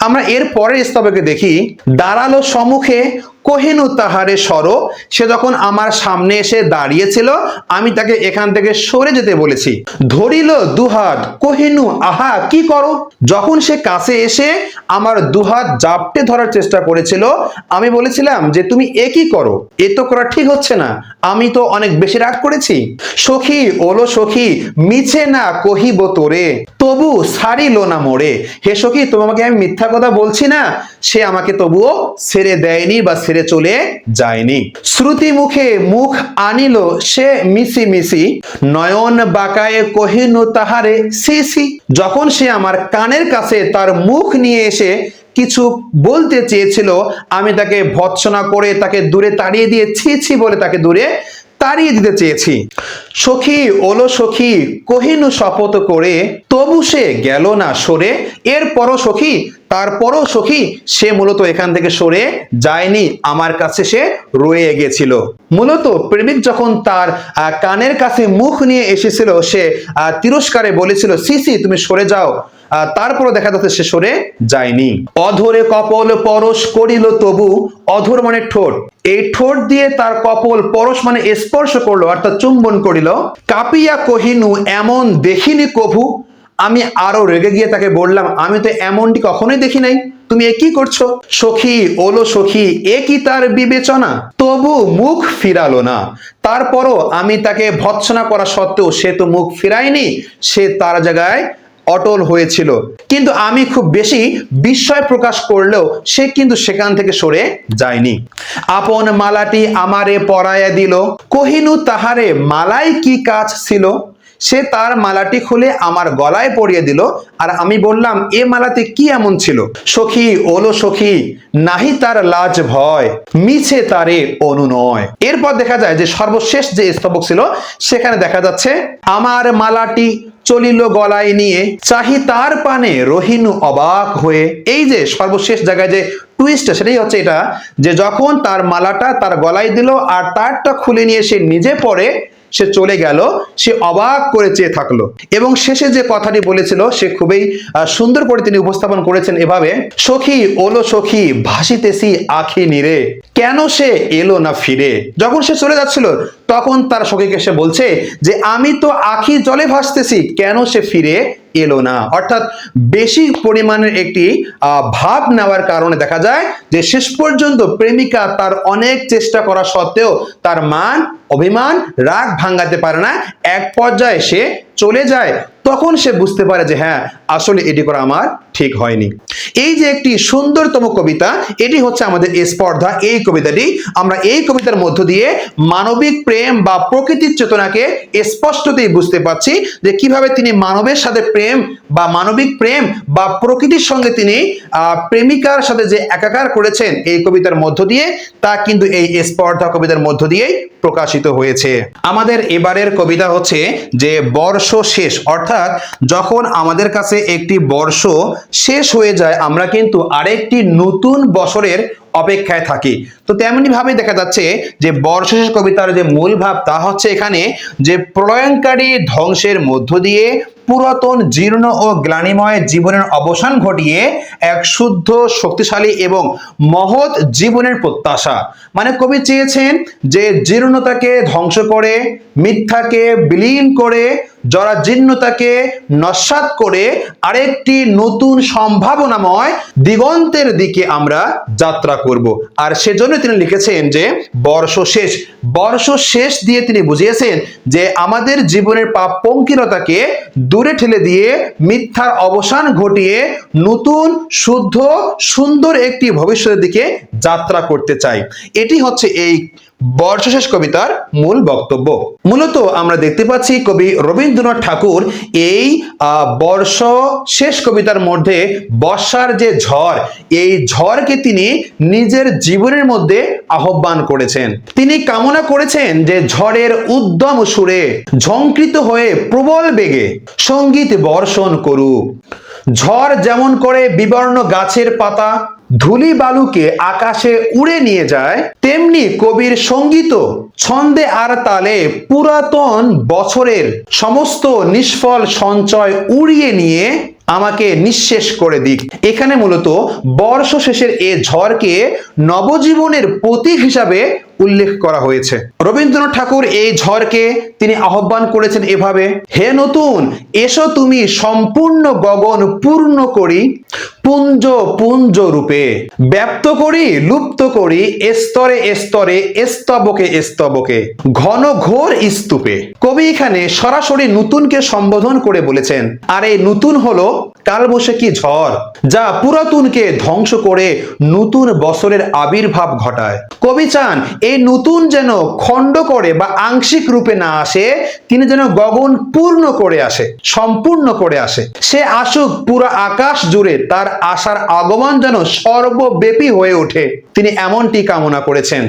Speaker 1: আমরা এর পরের স্তবকে দেখি, দাঁড়ালো সম্মুখে কহিনু তাহারে সর। সে যখন আমার সামনে এসে দাঁড়িয়েছিল আমি তাকে এখান থেকে সরে যেতে বলেছি। ধরিল দুহাত কহিনু আহা কি করো। যখন সে কাছে এসে আমার দুহাত জাপটে ধরার চেষ্টা করেছিল আমি বলেছিলাম যে তুমি এ কি করো, এ তো করা ঠিক হচ্ছে না, আমি তো অনেক বেশি রাগ করেছি। সখী ওলো সখী মিছে না কহিব তোরে তবু ছাড়িল না মোরে। হে সখী, তোমাকে আমি মিথ্যা কথা বলছি না, সে আমাকে তবুও ছেড়ে দেয়নি বা ছেড়ে চলে যায়নি। শ্রুতি মুখে মুখ আনিল সে মিশি মিশি নয়ন বাঁকায়ে কহিনু তাহারে সিসি। যখন সে আমার কানের কাছে তার মুখ নিয়ে এসে কিছু বলতে চেয়েছিল, আমি তাকে ভৎসনা করে তাকে দূরে তাড়িয়ে দিয়ে ছি ছি বলে তাকে দূরে তাড়িয়ে দিতে চেয়েছি। সখী ওলো সখী কহিনু শপথ করে, তবু সে গেল না সরে। এরপরও সখী, তারপরও সখী, সে মূলত এখান থেকে সরে যায়নি, আমার কাছে সে রয়ে গেছিল। মূলত প্রেমিক যখন তার কানের কাছে মুখ নিয়ে এসেছিল, সে তিরস্কারে বলেছিল সিসি তুমি সরে যাও, তারপরও দেখা যাচ্ছে সে সরে যায়নি। অধরে কপল পরশ করিল তবু, অধর মানে ঠোঁট, এই ঠোঁট দিয়ে তার কপল পরশ মানে স্পর্শ করলো অর্থাৎ চুম্বন করিল। কাঁপিয়া কহিনু এমন দেখিনি কভু, আমি আরো রেগে গিয়ে তাকে বললাম আমি তো এমনটি কখনোই দেখি নাই, তুমি এ কি করছো? সখী ওলো সখী এ কি তার বিবেচনা, তবু মুখ ফিরালো না। তারপরও আমি তাকে ভৎসনা করা সত্ত্বেও সে তো মুখ ফিরায়নি, সে তার জায়গায় অটল হয়েছিল। কিন্তু আমি খুব বেশি বিস্ময় প্রকাশ করলেও সে কিন্তু সেখান থেকে সরে যায়নি। আপন মালাটি আমারে পরাইয়া দিল, কহিনু তাহারে মালাই কি কাজ ছিল। সে তার মালাটি খুলে আমার গলায় পরিয়ে দিল, আর আমি বললাম এ মালাতে কি এমন ছিল। সখী ওলো সখী নাহি তার লাজ ভয়, মিছে তারে অনুনয়। এরপর দেখা যায় যে সর্বশেষ যে স্তবক ছিল সেখানে দেখা যাচ্ছে আমার মালাটি চলিল গলায় নিয়ে, চাহি তার পানে রহিনু অবাক হয়ে। এই যে সর্বশেষ জায়গায় যে টুইস্ট, সেটাই হচ্ছে এটা যে যখন তার মালাটা তার গলায় দিল আর তারটা খুলে নিয়ে সে নিজে পরে সে চলে গেল, সে অবাক করে চেয়ে থাকলো। এবং শেষে যে কথাটি বলেছিল সে খুবই সুন্দর করে তিনি উপস্থাপন করেছেন এভাবে, সখী ওলো সখী ভাসিতেছি আখি নিরে, কেন সে এলো না ফিরে। যখন সে চলে যাচ্ছিল তখন তার সখীকে সে বলছে যে আমি তো আখি জলে ভাসতেছি, কেন সে ফিরে এলো না। অর্থাৎ বেশি পরিমাণের একটি ভাব নেওয়ার কারণে দেখা যায় যে শেষ পর্যন্ত প্রেমিকা তার অনেক চেষ্টা করা সত্ত্বেও তার মান অভিমান রাগ ভাঙাতে পারে না, এক পর্যায়ে সে চলে যায়। তখন সে বুঝতে পারে যে হ্যাঁ আসলে এটি করা আমার ঠিক হয়নি। এই যে একটি সুন্দরতম কবিতা, এটি হচ্ছে আমাদের স্পর্ধা। এই কবিতাটি আমরা এই কবিতার মধ্য দিয়ে মানবিক প্রেম বা প্রকৃতির চেতনাকে স্পষ্টতই বুঝতে পারছি যে কিভাবে তিনি মানবের সাথে প্রেম বা মানবিক প্রেম বা প্রকৃতির সঙ্গে তিনি প্রেমিকার সাথে যে একাকার করেছেন এই কবিতার মধ্য দিয়ে, তা কিন্তু এই স্পর্ধা কবিতার মধ্য দিয়েই প্রকাশিত হয়েছে। আমাদের এবারের কবিতা হচ্ছে যে বর্ষ শেষ, অর্থাৎ যখন আমাদের কাছে একটি বর্ষ শেষ হয়ে যায় আমরা কিন্তু আরেকটি নতুন বছরের অপেক্ষায় থাকি। তো তেমনি ভাবে দেখা যাচ্ছে যে বর্ষশেষ কবিতার যে মূল ভাব তা হচ্ছে এখানে যে প্রলয়ঙ্কারী ধ্বংসের মধ্য দিয়ে পুরাতন জীর্ণ ও গ্লানিময় জীবনের অবসান ঘটিয়ে এক শুদ্ধ শক্তিশালী এবং মহৎ জীবনের প্রত্যাশা। মানে কবি চেয়েছেন যে জীর্ণতাকে ধ্বংস করে, মিথ্যাকে বিলীন করে, জরাজীর্ণতাকে নস্যাৎ করে আরেকটি নতুন সম্ভাবনাময় দিগন্তের দিকে আমরা যাত্রা করব। আর সেজন্য তিনি লিখেছেন যে বর্ষ শেষ। বর্ষ শেষ দিয়ে তিনি বুঝিয়েছেন যে আমাদের জীবনের পাপ পঙ্কিলতাকে দূরে ঠেলে দিয়ে মিথ্যার অবসান ঘটিয়ে নতুন শুদ্ধ সুন্দর একটি ভবিষ্যতের দিকে যাত্রা করতে চাই। এটি হচ্ছে এই বর্ষশেষ কবিতার মূল বক্তব্য। মূলত আমরা দেখতে পাচ্ছি কবি রবীন্দ্রনাথ ঠাকুর এই বর্ষ শেষ কবিতার মধ্যে বর্ষার যে ঝড়, এই ঝড়কে তিনি নিজের জীবনের মধ্যে আহ্বান করেছেন। তিনি কামনা করেছেন যে ঝড়ের উদ্যম সুরে ঝঙ্কৃত হয়ে প্রবল বেগে সঙ্গীত বর্ষণ করুক। ঝড় যেমন করে বিবর্ণ গাছের পাতা ধুলি বালুকে আকাশে উড়ে নিয়ে যায়, তেমনি কবির সঙ্গীত ছন্দে আর তালে পুরাতন বছরের সমস্ত নিষ্ফল সঞ্চয় উড়িয়ে নিয়ে আমাকে নিঃশেষ করে দিক। এখানে মূলত বর্ষ শেষের এ ঝড়কে নবজীবনের প্রতীক হিসাবে উল্লেখ করা হয়েছে। রবীন্দ্রনাথ ঠাকুর এই ঝড়কে তিনি আহ্বান করেছেন এভাবে, হে নতুন এসো তুমি সম্পূর্ণ গগন পূর্ণ করি, পুঞ্জ পুঞ্জ রূপে ব্যপ্ত করি লুপ্ত করি স্তরে স্তরে স্তবকে স্তবকে ঘন ঘোর স্তূপে। কবি এখানে সরাসরি নতুনকে সম্বোধন করে বলেছেন, আর এই নতুন হলো কালবৈশাখী ঝড় যা পুরাতনকে ধ্বংস করে নতুন বছরের আবির্ভাব ঘটায়। কবি চান এই নতুন যেন খণ্ড করে বা আংশিক রূপে না আসে, তিনি যেন গগন পূর্ণ করে আসে, সম্পূর্ণ করে আসে। সে আসুক পুরো আকাশ জুড়ে তার আশার আগমন যেন সর্বব্যাপী হয়ে ওঠে, তিনি এমনটি কামনা করেছেন।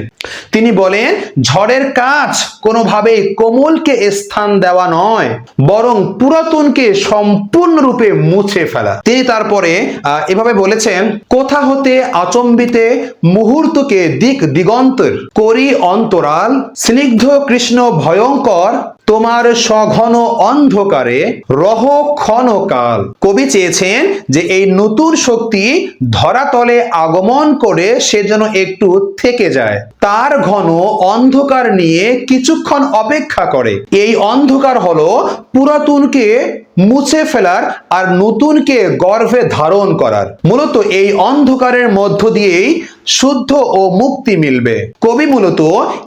Speaker 1: তিনি বলেন, ঝড়ের কাজ কোনোভাবেই কোমলকে স্থান দেওয়া নয়, বরং পুরাতনকে সম্পূর্ণরূপে মুছে ফেলা। তিনি তারপরে এভাবে বলেছেন, কোথা হতে আচম্বিতে মুহূর্তকে দিক দিগন্তর করি অন্তরাল, স্নিগ্ধ কৃষ্ণ ভয়ঙ্কর তোমার সঘন অন্ধকারে রহ ক্ষণকাল। কবি চেয়েছেন যে এই নতুন শক্তি ধরাতলে আগমন করে সে যেন একটু থেকে যায়, তার ঘন অন্ধকার নিয়ে কিছুক্ষণ অপেক্ষা করে। এই অন্ধকার হলো পুরাতনকে মুছে ফেলার আর নতুনকে গর্ভে ধারণ করার। মূলত এই অন্ধকারের মধ্য দিয়েই শুদ্ধ ও মুক্তি মিলবে। কবি মূলত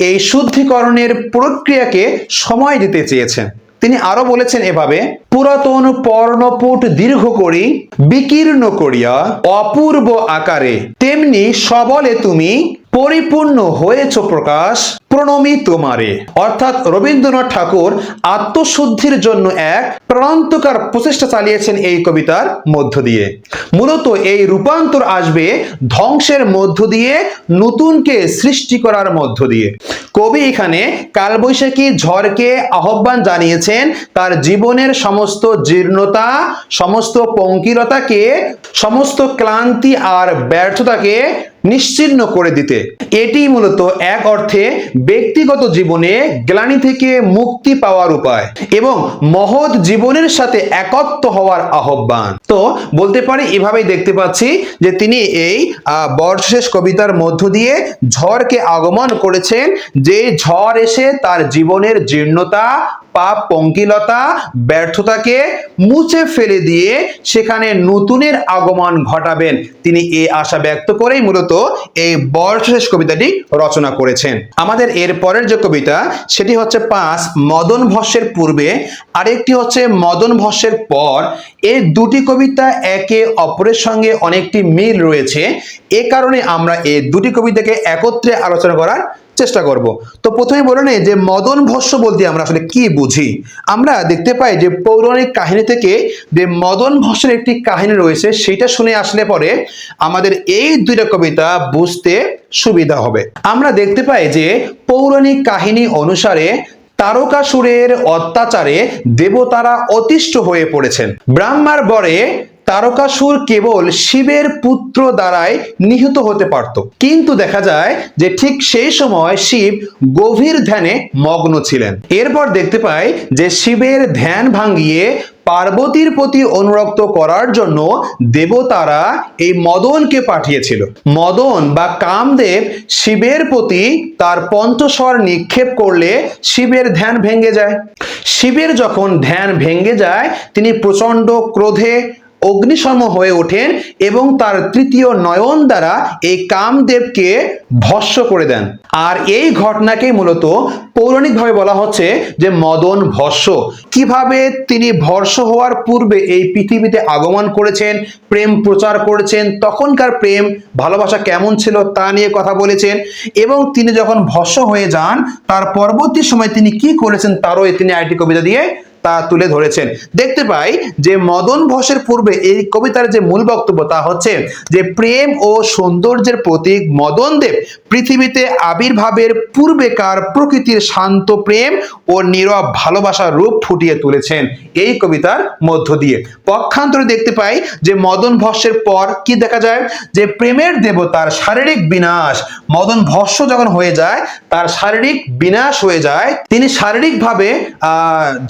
Speaker 1: এই শুদ্ধিকরণের প্রক্রিয়াকে সময় দিতে চেয়েছেন। তিনি আরো বলেছেন এভাবে, পুরাতন পর্ণপুট দীর্ঘ করি বিকীর্ণ করিয়া অপূর্ব আকারে, তেমনি সবলে তুমি পরিপূর্ণ হয়েছ প্রকাশ, প্রণমী তোমারে। অর্থাৎ রবীন্দ্রনাথ ঠাকুর আত্মশুদ্ধির জন্য এক প্রাণান্তকার প্রচেষ্টা চালিয়েছেন এই কবিতার মধ্য দিয়ে। মূলত এই রূপান্তর আসবে ধ্বংসের মধ্য দিয়ে, নতুনকে সৃষ্টি করার মধ্য দিয়ে। কবি এখানে কালবৈশাখী ঝড়কে আহ্বান জানিয়েছেন তার জীবনের সমস্ত জীর্ণতা, সমস্ত পঙ্কিলতাকে, সমস্ত ক্লান্তি আর ব্যর্থতাকে নিশ্চিহ্ন করে দিতে। এটি মূলত এক অর্থে ব্যক্তিগত জীবনে গ্লানি থেকে মুক্তি পাওয়ার উপায় এবং মহৎ জীবনের সাথে একত্ব হওয়ার আহ্বান। তো বলতে পারি এভাবেই দেখতে পাচ্ছি যে তিনি এই বর্ষশেষ কবিতার মধ্য দিয়ে ঝড়কে আগমন করেছেন, যে ঝড় এসে তার জীবনের জীর্ণতা, পাপ, পঙ্কিলতা, ব্যর্থতাকে মুছে ফেলে দিয়ে সেখানে নতুনের আগমন ঘটাবেন। তিনি এই আশা ব্যক্ত করেই মূলত এই বর্ষশেষ কবিতাটি রচনা করেছেন। আমাদের এর পরের যে কবিতা সেটি হচ্ছে 5 মদন ভস্যের পূর্বে, আরেকটি হচ্ছে মদন ভস্যের পর। এই দুটি কবিতা একে অপরের সঙ্গে অনেকটি মিল রয়েছে, এ কারণে আমরা এই দুটি কবিতাকে একত্রে আলোচনা করার চেষ্টা করব। তো প্রথমে বলে নেই যে মদন ভস্য বলতে আমরা আসলে কি বুঝি। আমরা দেখতে পাই যে পৌরাণিক কাহিনী থেকে যে মদন ভস্যের একটি কাহিনী রয়েছে, সেটা শুনে আসলে পরে আমাদের এই দুইটা কবিতা বুঝতে সুবিধা হবে। আমরা দেখতে পাই যে পৌরাণিক কাহিনী অনুসারে তারকাসুরের অত্যাচারে দেবতারা অতিষ্ঠ হয়ে পড়েছেন। ব্রহ্মার বরে তারকাসুর কেবল শিবের পুত্র দ্বারাই নিহত হতে পারত, কিন্তু দেখা যায় যে ঠিক সেই সময় শিব গভীর ধ্যানে মগ্ন ছিলেন। এরপর দেখতে পাই যে শিবের ধ্যান ভাঙিয়ে পার্বতীর প্রতি অনুরক্ত করার জন্য দেবতারা এই মদনকে পাঠিয়েছিল। মদন বা কামদেব শিবের প্রতি তার পঞ্চস্বর নিক্ষেপ করলে শিবের ধ্যান ভেঙে যায়। শিবের যখন ধ্যান ভেঙে যায় তিনি প্রচন্ড ক্রোধে অগ্নিশর্ম হয়ে ওঠেন এবং তার তৃতীয় নয়ন দ্বারা এই কামদেবকে ভস্ম করে দেন। আর এই ঘটনাকে মূলত পৌরাণিকভাবে বলা হচ্ছে যে মদন ভস্য। কিভাবে তিনি ভস্ম হওয়ার পূর্বে এই পৃথিবীতে আগমন করেছেন, প্রেম প্রচার করেছেন, তখনকার প্রেম ভালোবাসা কেমন ছিল তা নিয়ে কথা বলেছেন, এবং তিনি যখন ভস্ম হয়ে যান তার পরবর্তী সময় তিনি কি করেছেন তারও তিনি আরেকটি কবিতা দিয়ে তা তুলে ধরেছেন। দেখতে পাই যে মদন ভস্যের পূর্বে এই কবিতার যে মূল বক্তব্য তা হচ্ছে যে প্রেম ও সৌন্দর্যের প্রতীক মদনদেব পৃথিবীতে আবির্ভাবের পূর্বেকার প্রকৃতির শান্ত প্রেম ও নীরব ভালোবাসার রূপ ফুটিয়ে তুলেছেন এই কবিতার মধ্য দিয়ে। পক্ষান্তরে দেখতে পাই যে মদন ভস্যের পর কি দেখা যায় যে প্রেমের দেবতার শারীরিক বিনাশ, মদন ভস্য যখন হয়ে যায় তার শারীরিক বিনাশ হয়ে যায়, তিনি শারীরিকভাবে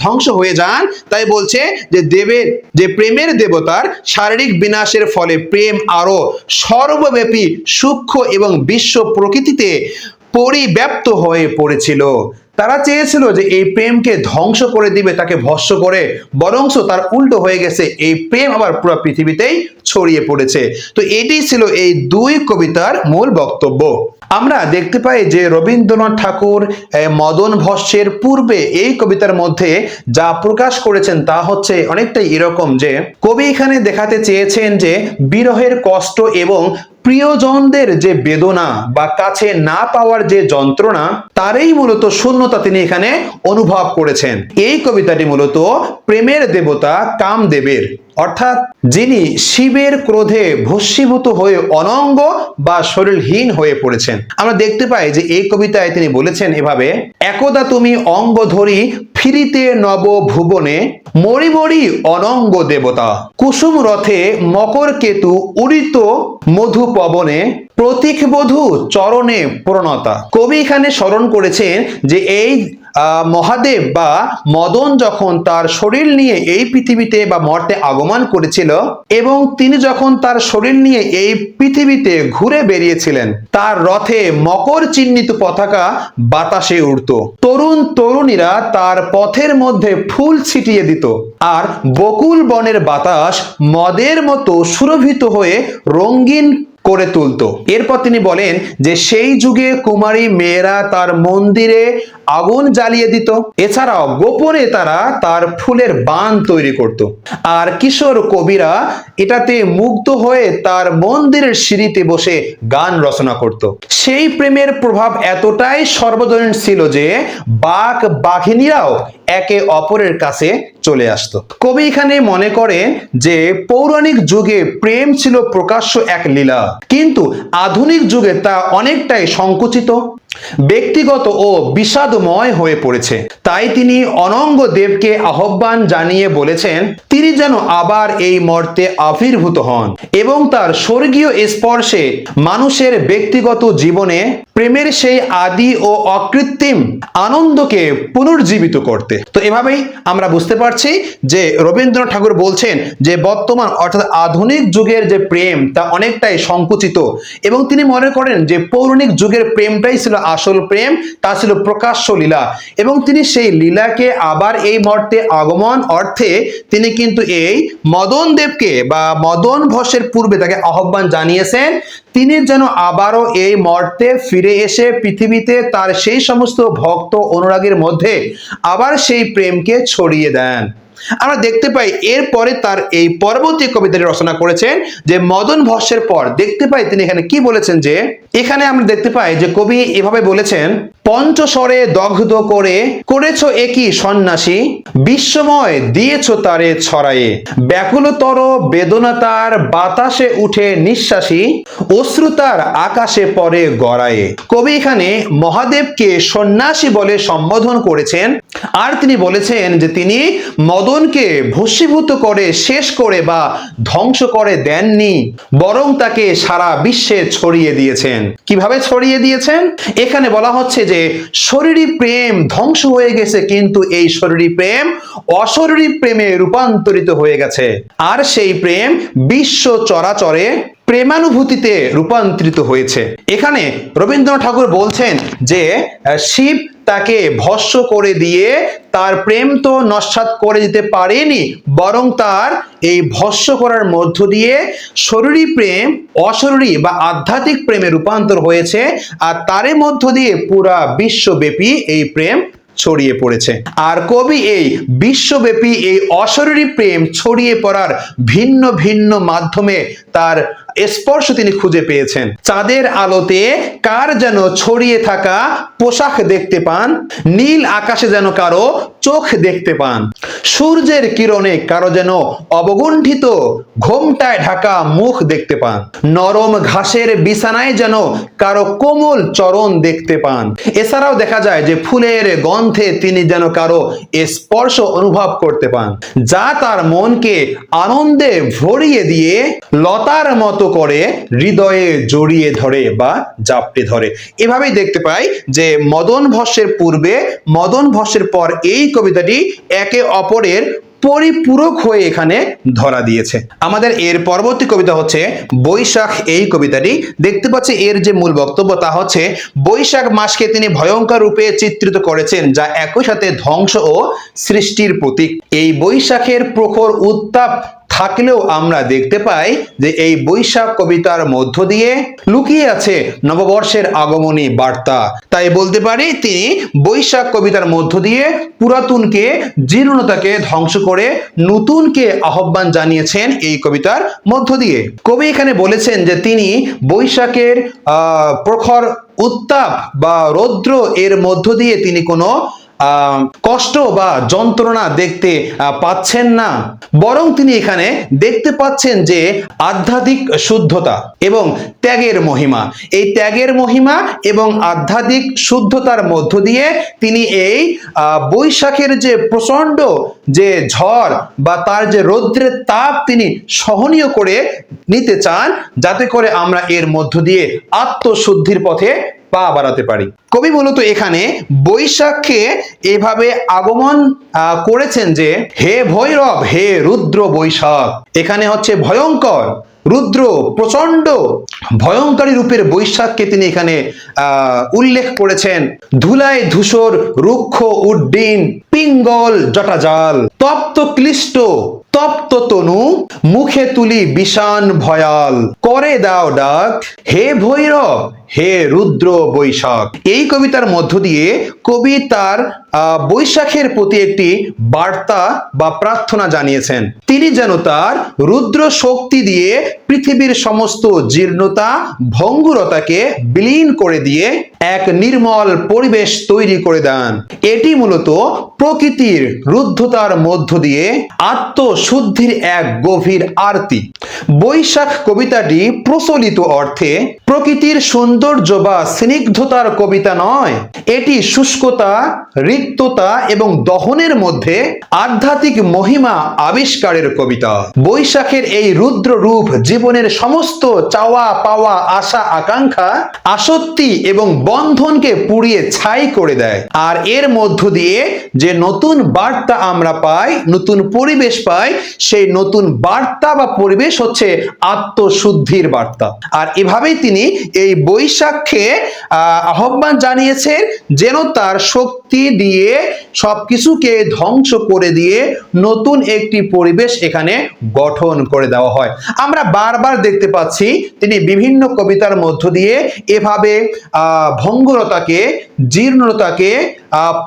Speaker 1: ধ্বংস হয়ে যান। তাই বলছে যে দেবের যে প্রেমের দেবতার শারীরিক বিনাশের ফলে প্রেম আরো সর্বব্যাপী সূক্ষ্ম এবং বিশ্ব প্রকৃতিতে পরিব্যাপ্ত হয়ে পড়েছিল। তারা চেয়েছিল যে এই প্রেমকে ধ্বংস করে দিবে, তাকে ভস্ম করে, বরংস তার উল্টো হয়ে গেছে, এই প্রেম আবার পুরো পৃথিবীতেই ছড়িয়ে পড়েছে। তো এটি ছিল এই দুই কবিতার মূল বক্তব্য। আমরা দেখতে পাই যে রবীন্দ্রনাথ ঠাকুর মদন ভস্যের পূর্বে এই কবিতার মধ্যে যা প্রকাশ করেছেন তা হচ্ছে অনেকটাই এরকম যে কবি এখানে দেখাতে চেয়েছেন যে বিরহের কষ্ট এবং প্রিয়জনদের যে বেদনা বা কাছে না পাওয়ার যে যন্ত্রণা তারই মূলত শূন্যতা তিনি এখানে অনুভব করেছেন। এই কবিতাটি মূলত প্রেমের দেবতা কামদেবের। অর্থাৎ যিনি শিবের ক্রোধে ভস্মীভূত হয়ে অনঙ্গ বা শরীরহীন হয়ে পড়েছেন। আমরা দেখতে পাই যে এই কবিতায় তিনি বলেছেন এভাবে, একদা তুমি অঙ্গ ধরি ফিরিতে নব ভুবনে, মরি মরি অনঙ্গ দেবতা, কুসুম রথে মকর কেতু উড়িত মধু পবনে, প্রতীক বধূ চরণে প্রণতা। কবি এখানে স্মরণ করেছেন যে এই মহাদেব বা মদন যখন তার শরীর নিয়ে এই পৃথিবীতে বা মর্তে আগমন করেছিল এবং তিনি যখন তার শরীর নিয়ে এই পৃথিবীতে ঘুরে বেরিয়েছিলেন, তার রথে মকর চিহ্নিত পতাকা বাতাসে উড়ত, তরুণ তরুণীরা তার পথের মধ্যে ফুল ছিটিয়ে দিত, আর বকুল বনের বাতাস মদের মতো সুরভিত হয়ে রঙিন করে তুলতো। এরপর তিনি বলেন যে সেই যুগে কুমারী মেয়েরা তার মন্দিরে আগুন জ্বালিয়ে দিত, এছাড়াও গোপনে তারা তার ফুলের বান তৈরি করত, আর কিশোর কবিরা এটাতে মুগ্ধ হয়ে তার মন্দিরের সিঁড়িতে বসে গান রচনা করত। সেই প্রেমের প্রভাব এতটাই সর্বজনীন ছিল যে বাঘ বাঘিনীরাও একে অপরের কাছে চলে আসতো। কবি এখানে মনে করেন যে পৌরাণিক যুগে প্রেম ছিল প্রকাশ্য এক লীলা, কিন্তু আধুনিক যুগে তা অনেকটাই সংকুচিত, ব্যক্তিগত ও বিষাদময় হয়ে পড়েছে। তাই তিনি অনঙ্গ দেবকে আহ্বান জানিয়ে বলেছেন তিনি যেন আবার এই মর্তে আবির্ভূত হন এবং তার স্বর্গীয় স্পর্শে মানুষের ব্যক্তিগত জীবনে প্রেমের সেই আদি ও অকৃত্রিম আনন্দকে পুনর্জীবিত করতে। তো এভাবেই আমরা বুঝতে পারছি যে রবীন্দ্রনাথ ঠাকুর বলছেন যে বর্তমান অর্থাৎ আধুনিক যুগের যে প্রেম তা অনেকটাই সংকুচিত, এবং তিনি মনে করেন যে পৌরাণিক যুগের প্রেমটাই ছিল আসল প্রেম, তা ছিল প্রকাশ্য লীলা, এবং তিনি সেই লীলাকে আবার এই মর্তে আগমন অর্থে তিনি কিন্তু এই মদন দেবকে বা মদন ভস্মের পূর্বে তাকে আহ্বান জানিয়েছেন তিনি যেন আবারও এই মর্তে ফিরে এসে পৃথিবীতে তার সেই সমস্ত ভক্ত অনুরাগীর মধ্যে আবার সেই প্রেমকে ছড়িয়ে দেন। আমরা দেখতে পাই এরপরে তার এই পরবর্তী কবিতাটি রচনা করেছেন যে মদন ভস্মের পর দেখতে পাই তিনি এখানে কি বলেছেন, যে এখানে আমরা দেখতে পাই যে কবি এভাবে বলেছেন, পঞ্চস্বরে দগ্ধ করে করেছ একই সন্ন্যাসী, বিশ্বময় দিয়েছ তারে ছড়ায়ে, ব্যাকুলতর বেদনা তার বাতাসে উঠে নিঃশ্বাসী, অশ্রুতার আকাশে পড়ে গড়ায়ে। কবি এখানে মহাদেবকে সন্ন্যাসী বলে সম্বোধন করেছেন, আর তিনি বলেছেন যে তিনি মদনকে ভস্মীভূত করে শেষ করে বা ধ্বংস করে দেননি, বরং তাকে সারা বিশ্বে ছড়িয়ে দিয়েছেন। কিভাবে ছড়িয়ে দিয়েছেন? এখানে বলা হচ্ছে যে শরীরী প্রেম ধ্বংস হয়ে গেছে, কিন্তু এই শরীরী প্রেম অশরীরী প্রেমে রূপান্তরিত হয়ে গেছে, আর সেই প্রেম বিশ্ব চরাচরে প্রেমানুভূতিতে রূপান্তরিত হয়েছে। এখানে রবীন্দ্রনাথ ঠাকুর বলছেন যে শিব তাকে ভস্ম করে দিয়ে তার প্রেম তো নস্যাৎ করে দিতে পারেনি, বরং তার এই ভস্ম করার মধ্য দিয়ে শরীরী প্রেম অশরীরী বা আধ্যাত্মিক প্রেমে রূপান্তর হয়েছে, আর তারই মধ্য দিয়ে পুরা বিশ্বব্যাপী এই প্রেম ছড়িয়ে পড়েছে। আর কবি এই বিশ্বব্যাপী এই অশরীরী প্রেম ছড়িয়ে পড়ার ভিন্ন ভিন্ন মাধ্যমে তার স্পর্শ তিনি খুঁজে পেয়েছেন। চাঁদের আলোতে কার যেন ছড়িয়ে থাকা পোশাক দেখতে পান, নীল আকাশে যেন কারো চোখ দেখতে পান, সূর্যের কিরণে কারো যেন অবগুণ্ঠিত ঘোমটায় ঢাকা মুখ দেখতে পান, নরম ঘাসের বিছানায় যেন কারো কোমল চরণ দেখতে পান। এছাড়াও দেখা যায় যে ফুলের গন্ধে তিনি যেন কারো স্পর্শ অনুভব করতে পান, যা তার মনকে আনন্দে ভরিয়ে দিয়ে লতার মতো করে হৃদয়ে জড়িয়ে ধরে বা জাপটে ধরে। এভাবেই দেখতে পাই যে মদন ভস্মের পূর্বে মদন ভস্মের পর এই কবিতাটি একে অপরের পরিপূরক হয়ে এখানে ধরা দিয়েছে। আমাদের এর পরবর্তী কবিতা হচ্ছে বৈশাখ। এই কবিতাটি দেখতে পাচ্ছি এর যে মূল বক্তব্য তা হচ্ছে বৈশাখ মাসকে তিনি ভয়ঙ্কর রূপে চিত্রিত করেছেন, যা একই সাথে ধ্বংস ও সৃষ্টির প্রতীক। এই বৈশাখের প্রখর উত্তাপ থাকলেও আমরা দেখতে পাই যে এই বৈশাখ কবিতার মধ্য দিয়ে লুকিয়ে আছে নববর্ষের আগমনী বার্তা। তাই বলতে পারি তিনি বৈশাখ কবিতার মধ্য দিয়ে পুরাতনকে জীর্ণতাকে ধ্বংস করে নতুনকে আহ্বান জানিয়েছেন এই কবিতার মধ্য দিয়ে। কবি এখানে বলেছেন যে তিনি বৈশাখের প্রখর উত্তাপ বা রৌদ্র এর মধ্য দিয়ে তিনি কোনো কষ্ট বা যন্ত্রণা দেখতে পাচ্ছেন না, বরং তিনি এখানে দেখতে পাচ্ছেন যে আধ্যাত্মিক শুদ্ধতা এবং ত্যাগের মহিমা। এই ত্যাগের মহিমা এবং আধ্যাত্মিক শুদ্ধতার মধ্য দিয়ে তিনি এই বৈশাখের যে প্রচন্ড যে ঝড় বা তার যে রৌদ্রের তাপ তিনি সহনীয় করে নিতে চান, যাতে করে আমরা এর মধ্য দিয়ে আত্মশুদ্ধির পথে পা বাড়াতে পারি। কবি মূলত এখানে বৈশাখকে এভাবে আগমন করেছেন যে হে ভৈরব, হে রুদ্র বৈশাখ। এখানে হচ্ছে ভয়ঙ্কর, রুদ্র, প্রচন্ড ভয়ঙ্করী রূপের বৈশাখকে তিনি এখানে উল্লেখ করেছেন। ধুলায় ধূসর রুক্ষ উড্ডিন, পিঙ্গল জটাজাল, তপ্ত ক্লিষ্ট তপ্ত তনু, মুখে তুলি বিষান ভয়াল, করে দাও ডাক হে ভৈরব, হে রুদ্র বৈশাখ। এই কবিতার মধ্য দিয়ে কবি তার বৈশাখের প্রতি একটি বার্তা বা প্রার্থনা জানিয়েছেন। তিনি যেন তার রুদ্র শক্তি দিয়ে পৃথিবীর সমস্ত জীর্ণতা ভঙ্গুরতাকে বিলীন করে দিয়ে এক নির্মল পরিবেশ তৈরি করে দেন। এটি মূলত প্রকৃতির রুদ্ধতার মধ্য দিয়ে আত্মশুদ্ধির এক গভীর আরতি। বৈশাখ কবিতাটি প্রচলিত অর্থে প্রকৃতির সৌন্দর্য বা স্নিগ্ধতার কবিতা নয়, এটি শুষ্কতা, রিক্ততা এবং দহনের মধ্যে আধ্যাত্মিক মহিমা আবিষ্কারের কবিতা। বৈশাখের এই রুদ্র রূপ জীবনের সমস্ত চাওয়া পাওয়া, আশা আকাঙ্ক্ষা, আসক্তি এবং বন্ধনকে পুড়িয়ে ছাই করে দেয়। আর এর মধ্য দিয়ে যে নতুন বার্তা আমরা পাই, নতুন পরিবেশ পাই, সেই নতুন বার্তা বা পরিবেশ হচ্ছে আত্মশুদ্ধির বার্তা। আর এভাবেই তিনি এই বৈশাখকে আহ্বান জানিয়েছেন যেন তার শক্তি দিয়ে সবকিছুকে ধ্বংস করে দিয়ে নতুন একটি পরিবেশ এখানে গঠন করে দেওয়া হয়। আমরা বারবার দেখতে পাচ্ছি তিনি বিভিন্ন কবিতার মধ্য দিয়ে এভাবে ভঙ্গুরতাকে, জীর্ণতাকে,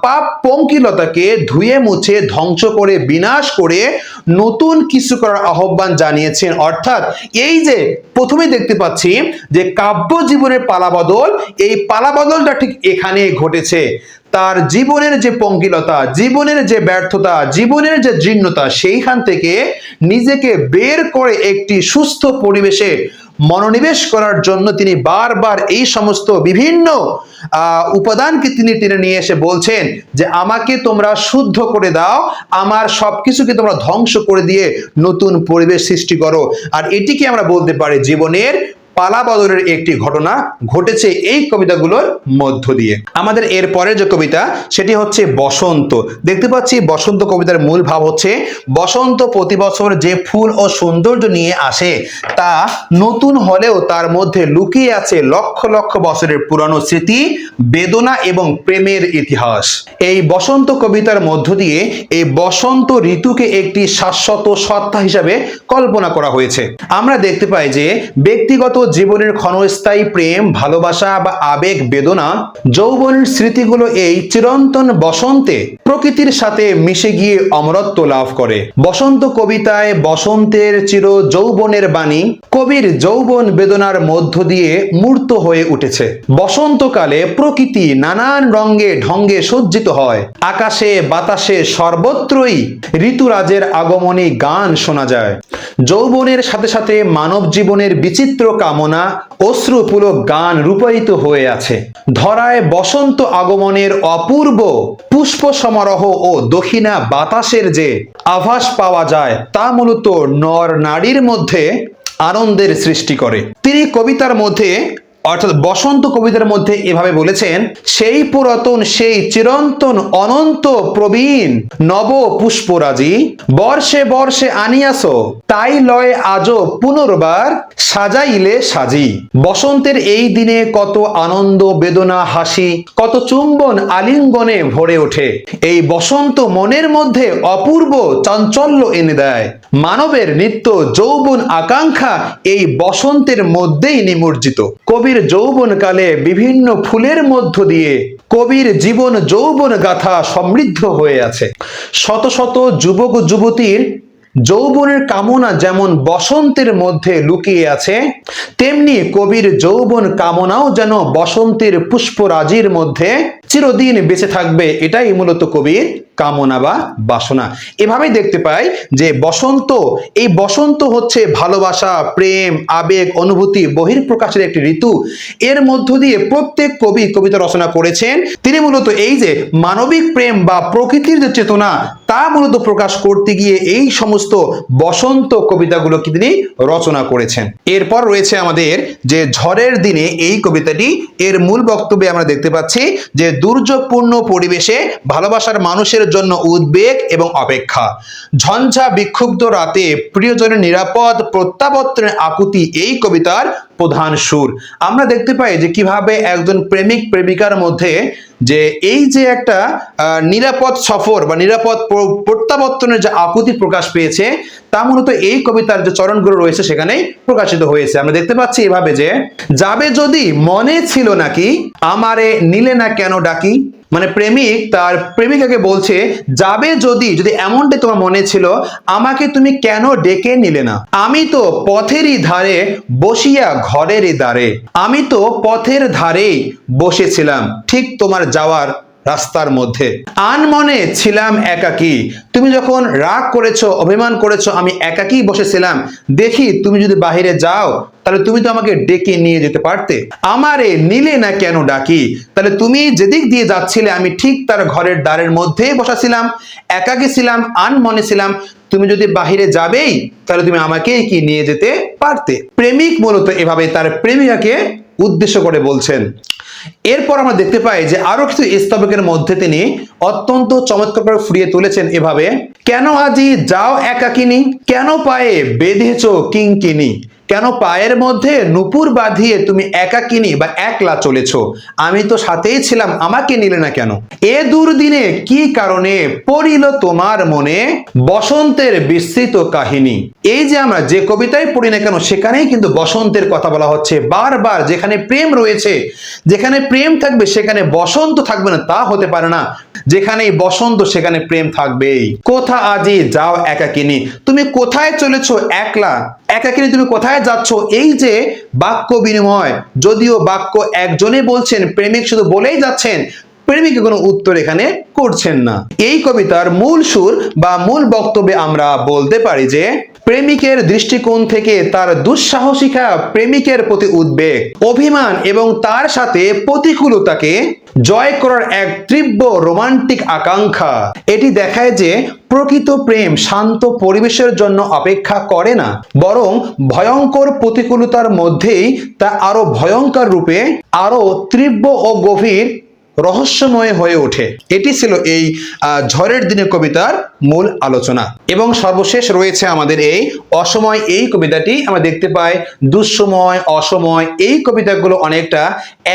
Speaker 1: পাপ পঙ্কিলতাকে ধুয়ে মুছে ধ্বংস করে বিনাশ করে নতুন কিছু করার আহ্বান জানিয়েছেন। অর্থাৎ এই যে প্রথমে দেখতে পাচ্ছি যে কাব্য জীবনের পালাবদল, এই পালাবদলটা ঠিক এখানে ঘটেছে। তার জীবনের যে পঙ্কিলতা, জীবনের যে ব্যর্থতা, জীবনের যে জীর্ণতা, সেইখান থেকে নিজেকে বের করে একটি সুস্থ পরিবেশে মনোনিবেশ করার জন্য তিনি বারবার এই সমস্ত বিভিন্ন উপাদানকে তিনি টেনে নিয়ে এসে বলছেন যে আমাকে তোমরা শুদ্ধ করে দাও, আমার সবকিছুকে তোমরা ধ্বংস করে দিয়ে নতুন পরিবেশ সৃষ্টি করো। আর এটিকে আমরা বলতে পারি জীবনের পালাবদলের একটি ঘটনা ঘটেছে এই কবিতাগুলোর মধ্য দিয়ে। আমাদের এর পরের যে কবিতা সেটি হচ্ছে বসন্ত। দেখতে পাচ্ছি বসন্ত কবিতার মূল ভাব হচ্ছে বসন্ত প্রতি বছর যে ফুল ও সৌন্দর্য নিয়ে আসে তা নতুন হলেও তার মধ্যে লুকিয়ে আছে লক্ষ লক্ষ বছরের পুরানো স্মৃতি, বেদনা এবং প্রেমের ইতিহাস। এই বসন্ত কবিতার মধ্য দিয়ে এই বসন্ত ঋতুকে একটি শাশ্বত সত্তা হিসাবে কল্পনা করা হয়েছে। আমরা দেখতে পাই যে ব্যক্তিগত জীবনের ক্ষণস্থায়ী প্রেম, ভালোবাসা বা আবেগ, বেদনা, যৌবনের স্মৃতিগুলো এই চিরন্তন বসন্তে প্রকৃতির সাথে মিশে গিয়ে অমরত্ব লাভ করে। বসন্ত কবিতায় বসন্তের চির যৌবনের বাণী কবির যৌবন বেদনার মধ্য দিয়ে মূর্ত হয়ে উঠেছে। বসন্তকালে প্রকৃতি নানান রঙে ঢঙ্গে সজ্জিত হয়। আকাশে বাতাসে সর্বত্রই ঋতুরাজের আগমনী গান শোনা যায়। যৌবনের সাথে সাথে মানব জীবনের বিচিত্র কামনা, অশ্রুপুলক গান রূপায়িত হয়ে আছে। ধরায় বসন্ত আগমনের অপূর্ব পুষ্প সমারোহ ও দক্ষিণা বাতাসের যে আভাস পাওয়া যায় তা মূলত নর নারীর মধ্যে আনন্দের সৃষ্টি করে। তিনি কবিতার মধ্যে অর্থাৎ বসন্ত কবিতার মধ্যে এভাবে বলেছেন, সেই পুরাতন সেই চিরন্তন অনন্ত প্রবীণ নব পুষ্পরাজি বর্ষে বর্ষে আনিয়াছ, তাই লয় আজও পুনর্বার সাজাইলে সাজি। বসন্তের এই দিনে কত আনন্দ, বেদনা, হাসি, কত চুম্বন আলিঙ্গনে ভরে ওঠে। এই বসন্ত মনের মধ্যে অপূর্ব চাঞ্চল্য এনে দেয়। মানবের নিত্য যৌবন আকাঙ্ক্ষা এই বসন্তের মধ্যেই নিমজ্জিত। কবির যৌবন কালে বিভিন্ন ফুলের মধ্য দিয়ে কবির জীবন যৌবন গাথা সমৃদ্ধ হয়ে আছে। শত শত যুবক যুবতীর যৌবনের কামনা যেমন বসন্তের মধ্যে লুকিয়ে আছে, তেমনি কবির যৌবন কামনাও যেন বসন্তের পুষ্পরাজির মধ্যে চিরদিন বেঁচে থাকবে, এটাই মূলত কবির কামনা বা বাসনা। এভাবেই দেখতে পাই যে বসন্ত, এই বসন্ত হচ্ছে ভালোবাসা, প্রেম, আবেগ, অনুভূতি বহিঃপ্রকাশের একটি ঋতু। এর মধ্য দিয়ে প্রত্যেক কবি কবিতা রচনা করেছেন। তিনি মূলত এই যে মানবিক প্রেম বা প্রকৃতির যে চেতনা তা মূলত প্রকাশ করতে গিয়ে এই সমস্ত বসন্ত কবিতাগুলোকে তিনি রচনা করেছেন। এরপর রয়েছে আমাদের যে ঝড়ের দিনে এই কবিতাটি, এর মূল বক্তব্যে আমরা দেখতে পাচ্ছি যে দুর্যোগপূর্ণ পরিবেশে ভালোবাসার মানুষের জন্য উদ্বেগ এবং অপেক্ষা, ঝঞ্ঝা বিক্ষুব্ধ রাতে প্রিয়জনের নিরাপদ প্রত্যাবর্তনের আকুতি এই কবিতার প্রধান সুর। আমরা দেখতে পাই যে কিভাবে একজন প্রেমিক প্রেমিকার মধ্যে যে এই যে একটা নিরাপদ সফর বা নিরাপদ প্রত্যাবর্তনের যে আকুতি প্রকাশ পেয়েছে তা মূলত এই কবিতার যে চরণগুলো রয়েছে সেখানেই প্রকাশিত হয়েছে। আমরা দেখতে পাচ্ছি এভাবে যে যাবে যদি মনে ছিল নাকি আমারে নিলে না কেন ডাকি, মানে প্রেমিক তার প্রেমিকাকে বলছে যাবে যদি, যদি এমনটাই তোমার মনে ছিল আমাকে তুমি কেন ডেকে নিলে না, আমি তো পথেরই ধারে বসিয়া ঘরেরই দ্বারে, আমি তো পথের ধারেই বসেছিলাম ঠিক তোমার যাওয়ার রাস্তার মধ্যে, আনমনে ছিলাম একাকী, তুমি যখন রাগ করেছো অভিমান করেছো আমি একাকী বসেছিলাম, দেখি তুমি যদি বাহিরে যাও তাহলে তুমি তো আমাকে ডেকে নিয়ে যেতে পারতে, আমারে নিলে না কেন ডাকি, তাহলে তুমি যেদিক দিয়ে যাচ্ছিলে আমি ঠিক তার ঘরের দ্বারের মধ্যেই বসাছিলাম, একাকী ছিলাম, আনমনে ছিলাম, তুমি যদি বাহিরে যাবেই তাহলে তুমি আমাকেই কি নিয়ে যেতে পারতে। প্রেমিক মূলত এভাবে তার প্রেমিকাকে উদ্দেশ্য করে বলছেন। এরপর আমরা দেখতে পাই যে আরো কিছু স্তবকের মধ্যে তিনি অত্যন্ত চমৎকার ফুরিয়ে তুলেছেন এভাবে, কেন আজি যাও একাকিনী, কেন পায়ে বেঁধেছো কিঙ্কিনী, কেন পায়ের মধ্যে নুপুর বাঁধিয়ে তুমি একাকিনী বা একলা চলেছো, আমি তো সাথেই ছিলাম আমাকে নিলে না কেন, এ দুর্দিনে কি কারণে পড়িল তোমার মনে বসন্তের বিস্তৃত কাহিনী। এই যে আমরা যে কবিতায় পড়ি না কেন সেখানেই কিন্তু বসন্তের কথা বলা হচ্ছে বারবার। যেখানে প্রেম রয়েছে, যেখানে প্রেম থাকবে সেখানে বসন্ত থাকবে না তা হতে পারে না, যেখানেই বসন্ত সেখানে প্রেম থাকবেই। কোথা আজি যাও একাকিনী, তুমি কোথায় চলেছো একলা, একাকিনী তুমি কোথায় যাচ্ছ, এই যে বাক্য বিনিময়, যদিও বাক্য একজনে বলছেন, প্রেমিক শুধু বলেই যাচ্ছেন, প্রেমিকে কোনো উত্তর এখানে করছেন না। এই কবিতার মূল সুর বা মূল বক্তব্যে আমরা বলতে পারি যে প্রেমিকের দৃষ্টিকোণ থেকে তার দুঃসাহসিকা প্রেমিকের প্রতি উদ্বেগ, অভিমান এবং তার সাথে প্রতিকূলতাকে জয় করার এক তীব্র রোমান্টিক আকাঙ্ক্ষা। এটি দেখায় যে প্রকৃত প্রেম শান্ত পরিবেশের জন্য অপেক্ষা করে না, বরং ভয়ঙ্কর প্রতিকূলতার মধ্যেই তা আরো ভয়ঙ্কর রূপে আরো তীব্র ও গভীর রহস্যময় হয়ে ওঠে। এটি ছিল এই ঝড়ের দিনে কবিতার মূল আলোচনা। এবং সর্বশেষ রয়েছে আমাদের এই অসময় এই কবিতাটি। আমরা দেখতে পাই দুঃসময়, অসময় এই কবিতাগুলো অনেকটা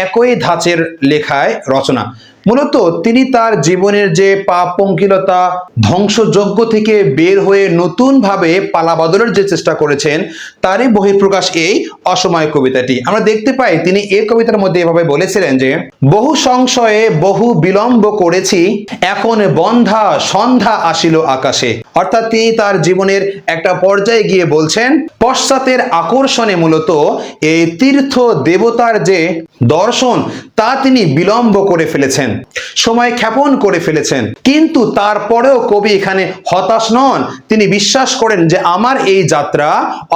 Speaker 1: একই ধাঁচের লেখায় রচনা। মূলত তিনি তার জীবনের যে পাপ পঙ্কিলতা ধ্বংসযজ্ঞ থেকে বের হয়ে নতুন ভাবে পালা বদলের যে চেষ্টা করেছেন তারই বহিঃপ্রকাশ এই অসময় কবিতাটি। আমরা দেখতে পাই তিনি এই কবিতার মধ্যে এভাবে বলেছিলেন যে বহু সংশয়ে বহু বিলম্ব করেছি, এখন বন্ধা সন্ধ্যা আসিল আকাশে। অর্থাৎ তিনি তার জীবনের একটা পর্যায়ে গিয়ে বলছেন পশ্চাতের আকর্ষণে মূলত এই তীর্থ দেবতার যে দর্শন তা তিনি বিলম্ব করে ফেলেছেন, সময় ক্ষেপণ করে ফেলেছেন, কিন্তু তারপরেও কবি এখানে হতাশ নন। তিনি বিশ্বাস করেন যে আমার এই যাত্রা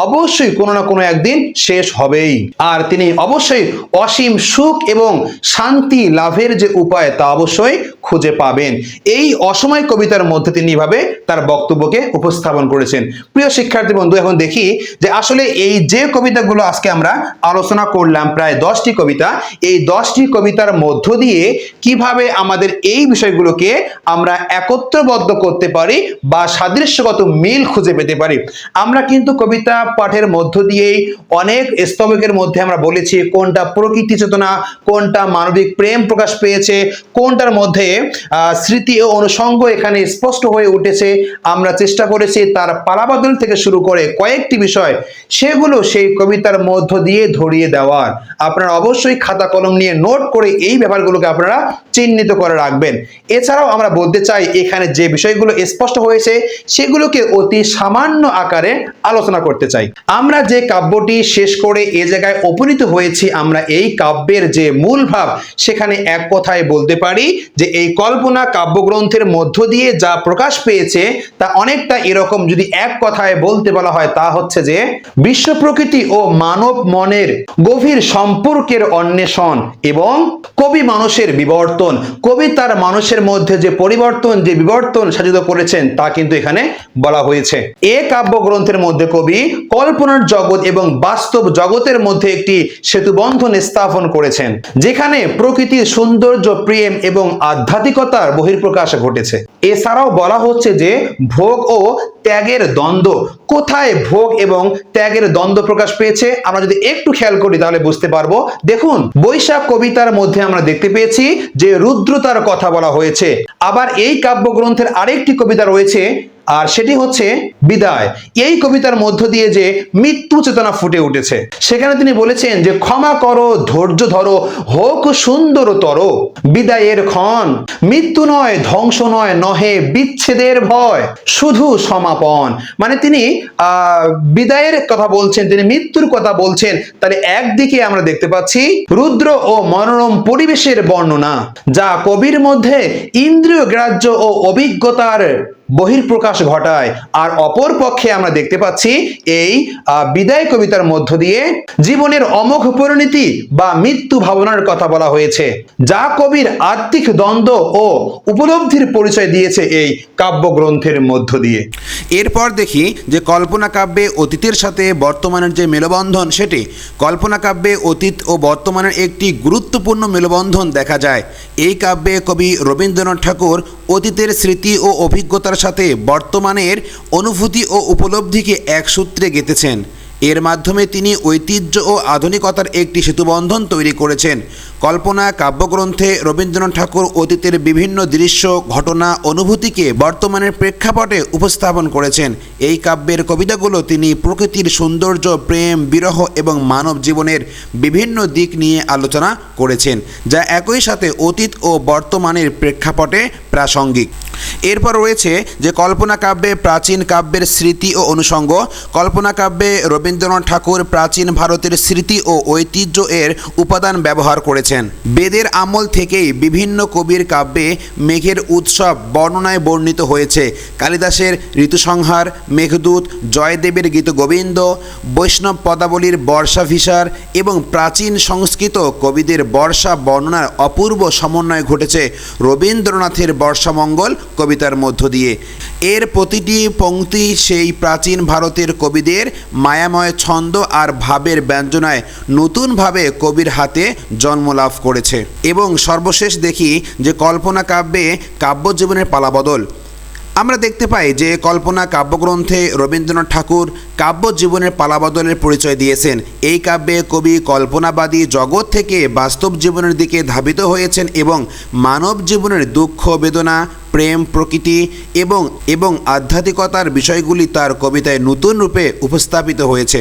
Speaker 1: অবশ্যই কোনো না কোনো একদিন শেষ হবেই, আর তিনি অবশ্যই অসীম সুখ এবং শান্তি লাভের যে উপায় তা অবশ্যই খুঁজে পাবেন। এই অসময় কবিতার মধ্যে তিনি এভাবে তার বক্তব্যকে উপস্থাপন করেছেন। প্রিয় শিক্ষার্থী বন্ধু, এখন দেখি যে আসলে এই যে কবিতাগুলো আজকে আমরা আলোচনা করলাম, প্রায় 10টি কবিতা, এই 10টি কবিতার মধ্য দিয়ে কিভাবে আমাদের এই বিষয়গুলোকে আমরা একত্রবদ্ধ করতে পারি বা সাদৃশ্যগত মিল খুঁজে পেতে পারি। আমরা কিন্তু কবিতা পাঠের মধ্য দিয়েই অনেক স্তবকের মধ্যে আমরা বলেছি কোনটা প্রকৃতি চেতনা, কোনটা মানবিক প্রেম প্রকাশ পেয়েছে, কোনটার মধ্যে স্মৃতি ও অনুষঙ্গ এখানে স্পষ্ট হয়ে উঠেছে। আমরা চেষ্টা করেছি তার পালাবদল থেকে শুরু করে কয়েকটি বিষয় সেগুলো সেই কবিতার মধ্য দিয়ে ধরিয়ে দেওয়ার। আপনারা অবশ্যই খাতা কলম নিয়ে নোট করে এই ব্যাপারগুলোকে আপনারা চিহ্নিত করে রাখবেন। এছাড়াও আমরা বলতে চাই এখানে যে বিষয়গুলো স্পষ্ট হয়েছে সেগুলোকে অতি সামান্য আকারে আলোচনা করতে চাই। আমরা যে কাব্যটি শেষ করে এ জায়গায় উপনীত হয়েছি, আমরা এই কাব্যের যে মূল ভাব সেখানে এক কথায় বলতে পারি যে এই কল্পনা কাব্যগ্রন্থের মধ্য দিয়ে যা প্রকাশ পেয়েছে তা অনেকটা এরকম, যদি এক কথায় বলতে বলা হয় তা হচ্ছে যে বিশ্ব প্রকৃতি ও মানব মনের গভীর সম্পর্কের অন্বেষণ এবং কবি মানুষের বিবর্তন। কবি তার মানুষের মধ্যে যে পরিবর্তন, যে বিবর্তন সাধিত করেছেন তা কিন্তু এখানে বলা হয়েছে। এ কাব্যগ্রন্থের মধ্যে কবি কল্পনার জগৎ এবং বাস্তব জগতের মধ্যে একটি সেতুবন্ধন স্থাপন করেছেন, যেখানে প্রকৃতির সৌন্দর্য, প্রেম এবং আধ্যাত্মিকতার বহিঃপ্রকাশ ঘটেছে। এছাড়াও বলা হচ্ছে যে ভোগ ও ত্যাগের দ্বন্দ্ব, কোথায় ভোগ এবং ত্যাগের দ্বন্দ্ব প্রকাশ পেয়েছে আমরা যদি একটু খেয়াল করি তাহলে বুঝতে পারবো। দেখুন, বৈশাখ কবিতার মধ্যে আমরা দেখতে পেয়েছি যে রুদ্রতার কথা বলা হয়েছে। আবার এই কাব্যগ্রন্থের আরেকটি কবিতা রয়েছে, আর সেটি হচ্ছে বিদায়। এই কবিতার মধ্য দিয়ে যে মৃত্যু চেতনা ফুটে উঠেছে, সেখানে তিনি বলেছেন যে ক্ষমা করো, ধৈর্য ধরো, হোক সুন্দরতর বিদায়ের ক্ষণ, মৃত্যু নয়, ধ্বংস নয়, নহে বিচ্ছেদের ভয়, শুধু সমাপন। মানে তিনি বিদায়ের কথা বলছেন, তিনি মৃত্যুর কথা বলছেন। তাহলে একদিকে আমরা দেখতে পাচ্ছি রুদ্র ও মনোরম পরিবেশের বর্ণনা, যা কবির মধ্যে ইন্দ্রিয় গ্রাহ্য ও অভিজ্ঞতার বহিঃপ্রকাশ ঘটায়। আর অপর পক্ষে আমরা দেখতে পাচ্ছি এই বিদায় কবিতার মধ্য দিয়ে জীবনের অমোঘ পরিণতি বা মৃত্যু ভাবনার কথা বলা হয়েছে, যা কবির আত্মিক দ্বন্দ্ব ও উপলব্ধির পরিচয় দিয়েছে এই কাব্যগ্রন্থের মধ্য দিয়ে।
Speaker 2: এরপর দেখি যে কল্পনা কাব্যে অতীতের সাথে বর্তমানের যে মেলবন্ধন, সেটি কল্পনা কাব্যে অতীত ও বর্তমানের একটি গুরুত্বপূর্ণ মেলবন্ধন দেখা যায়। এই কাব্যে কবি রবীন্দ্রনাথ ঠাকুর অতীতের স্মৃতি ও অভিজ্ঞতার সাথে বর্তমানের অনুভূতি ও উপলব্ধিকে এক সূত্রে গেঁথেছেন। এর মাধ্যমে তিনি ঐতিহ্য ও আধুনিকতার একটি সেতুবন্ধন তৈরি করেছেন। কল্পনা কাব্যগ্রন্থে রবীন্দ্রনাথ ঠাকুর অতীতের বিভিন্ন দৃশ্য, ঘটনা, অনুভূতিকে বর্তমানের প্রেক্ষাপটে উপস্থাপন করেছেন। এই কাব্যের কবিতাগুলো তিনি প্রকৃতির সৌন্দর্য, প্রেম, বিরহ এবং মানব জীবনের বিভিন্ন দিক নিয়ে আলোচনা করেছেন, যা একই সাথে অতীত ও বর্তমানের প্রেক্ষাপটে প্রাসঙ্গিক। এরপর রয়েছে যে কল্পনা কাব্যে প্রাচীন কাব্যের স্মৃতি ও অনুষঙ্গ। কল্পনা কাব্যে রবীন্দ্রনাথ ঠাকুর প্রাচীন ভারতের স্মৃতি ও ঐতিহ্য এর উপাদান ব্যবহার করেছেন। বেদের আমল থেকেই বিভিন্ন কবির কাব্যে মেঘের উৎসব বর্ণনায় বর্ণিত হয়েছে। কালিদাসের ঋতুসংহার, মেঘদূত, জয়দেবের গীতগোবিন্দ, বৈষ্ণব পদাবলীর বর্ষাভিসার এবং প্রাচীন সংস্কৃত কবিদের বর্ষা বর্ণনার অপূর্ব সমন্বয় ঘটেছে রবীন্দ্রনাথের বর্ষামঙ্গল কবিতার মধ্য দিয়ে। এর প্রতিটি পংক্তি সেই প্রাচীন ভারতের কবিদের মায়াময় ছন্দ আর ভাবের ব্যঞ্জনায় নতুনভাবে কবির হাতে জন্ম লাভ করেছে। এবং সর্বশেষ দেখি যে কল্পনা কাব্যে কাব্যজীবনের পালাবদল। আমরা দেখতে পাই যে কল্পনা কাব্যগ্রন্থে রবীন্দ্রনাথ ঠাকুর কাব্যজীবনের পালাবদলের পরিচয় দিয়েছেন। এই কাব্যে কবি কল্পনাবাদী জগৎ থেকে বাস্তব জীবনের দিকে ধাবিত হয়েছেন এবং মানব জীবনের দুঃখ, বেদনা, প্রেম, প্রকৃতি এবং আধ্যাত্মিকতার বিষয়গুলি তার কবিতায় নতুন রূপে উপস্থাপিত হয়েছে।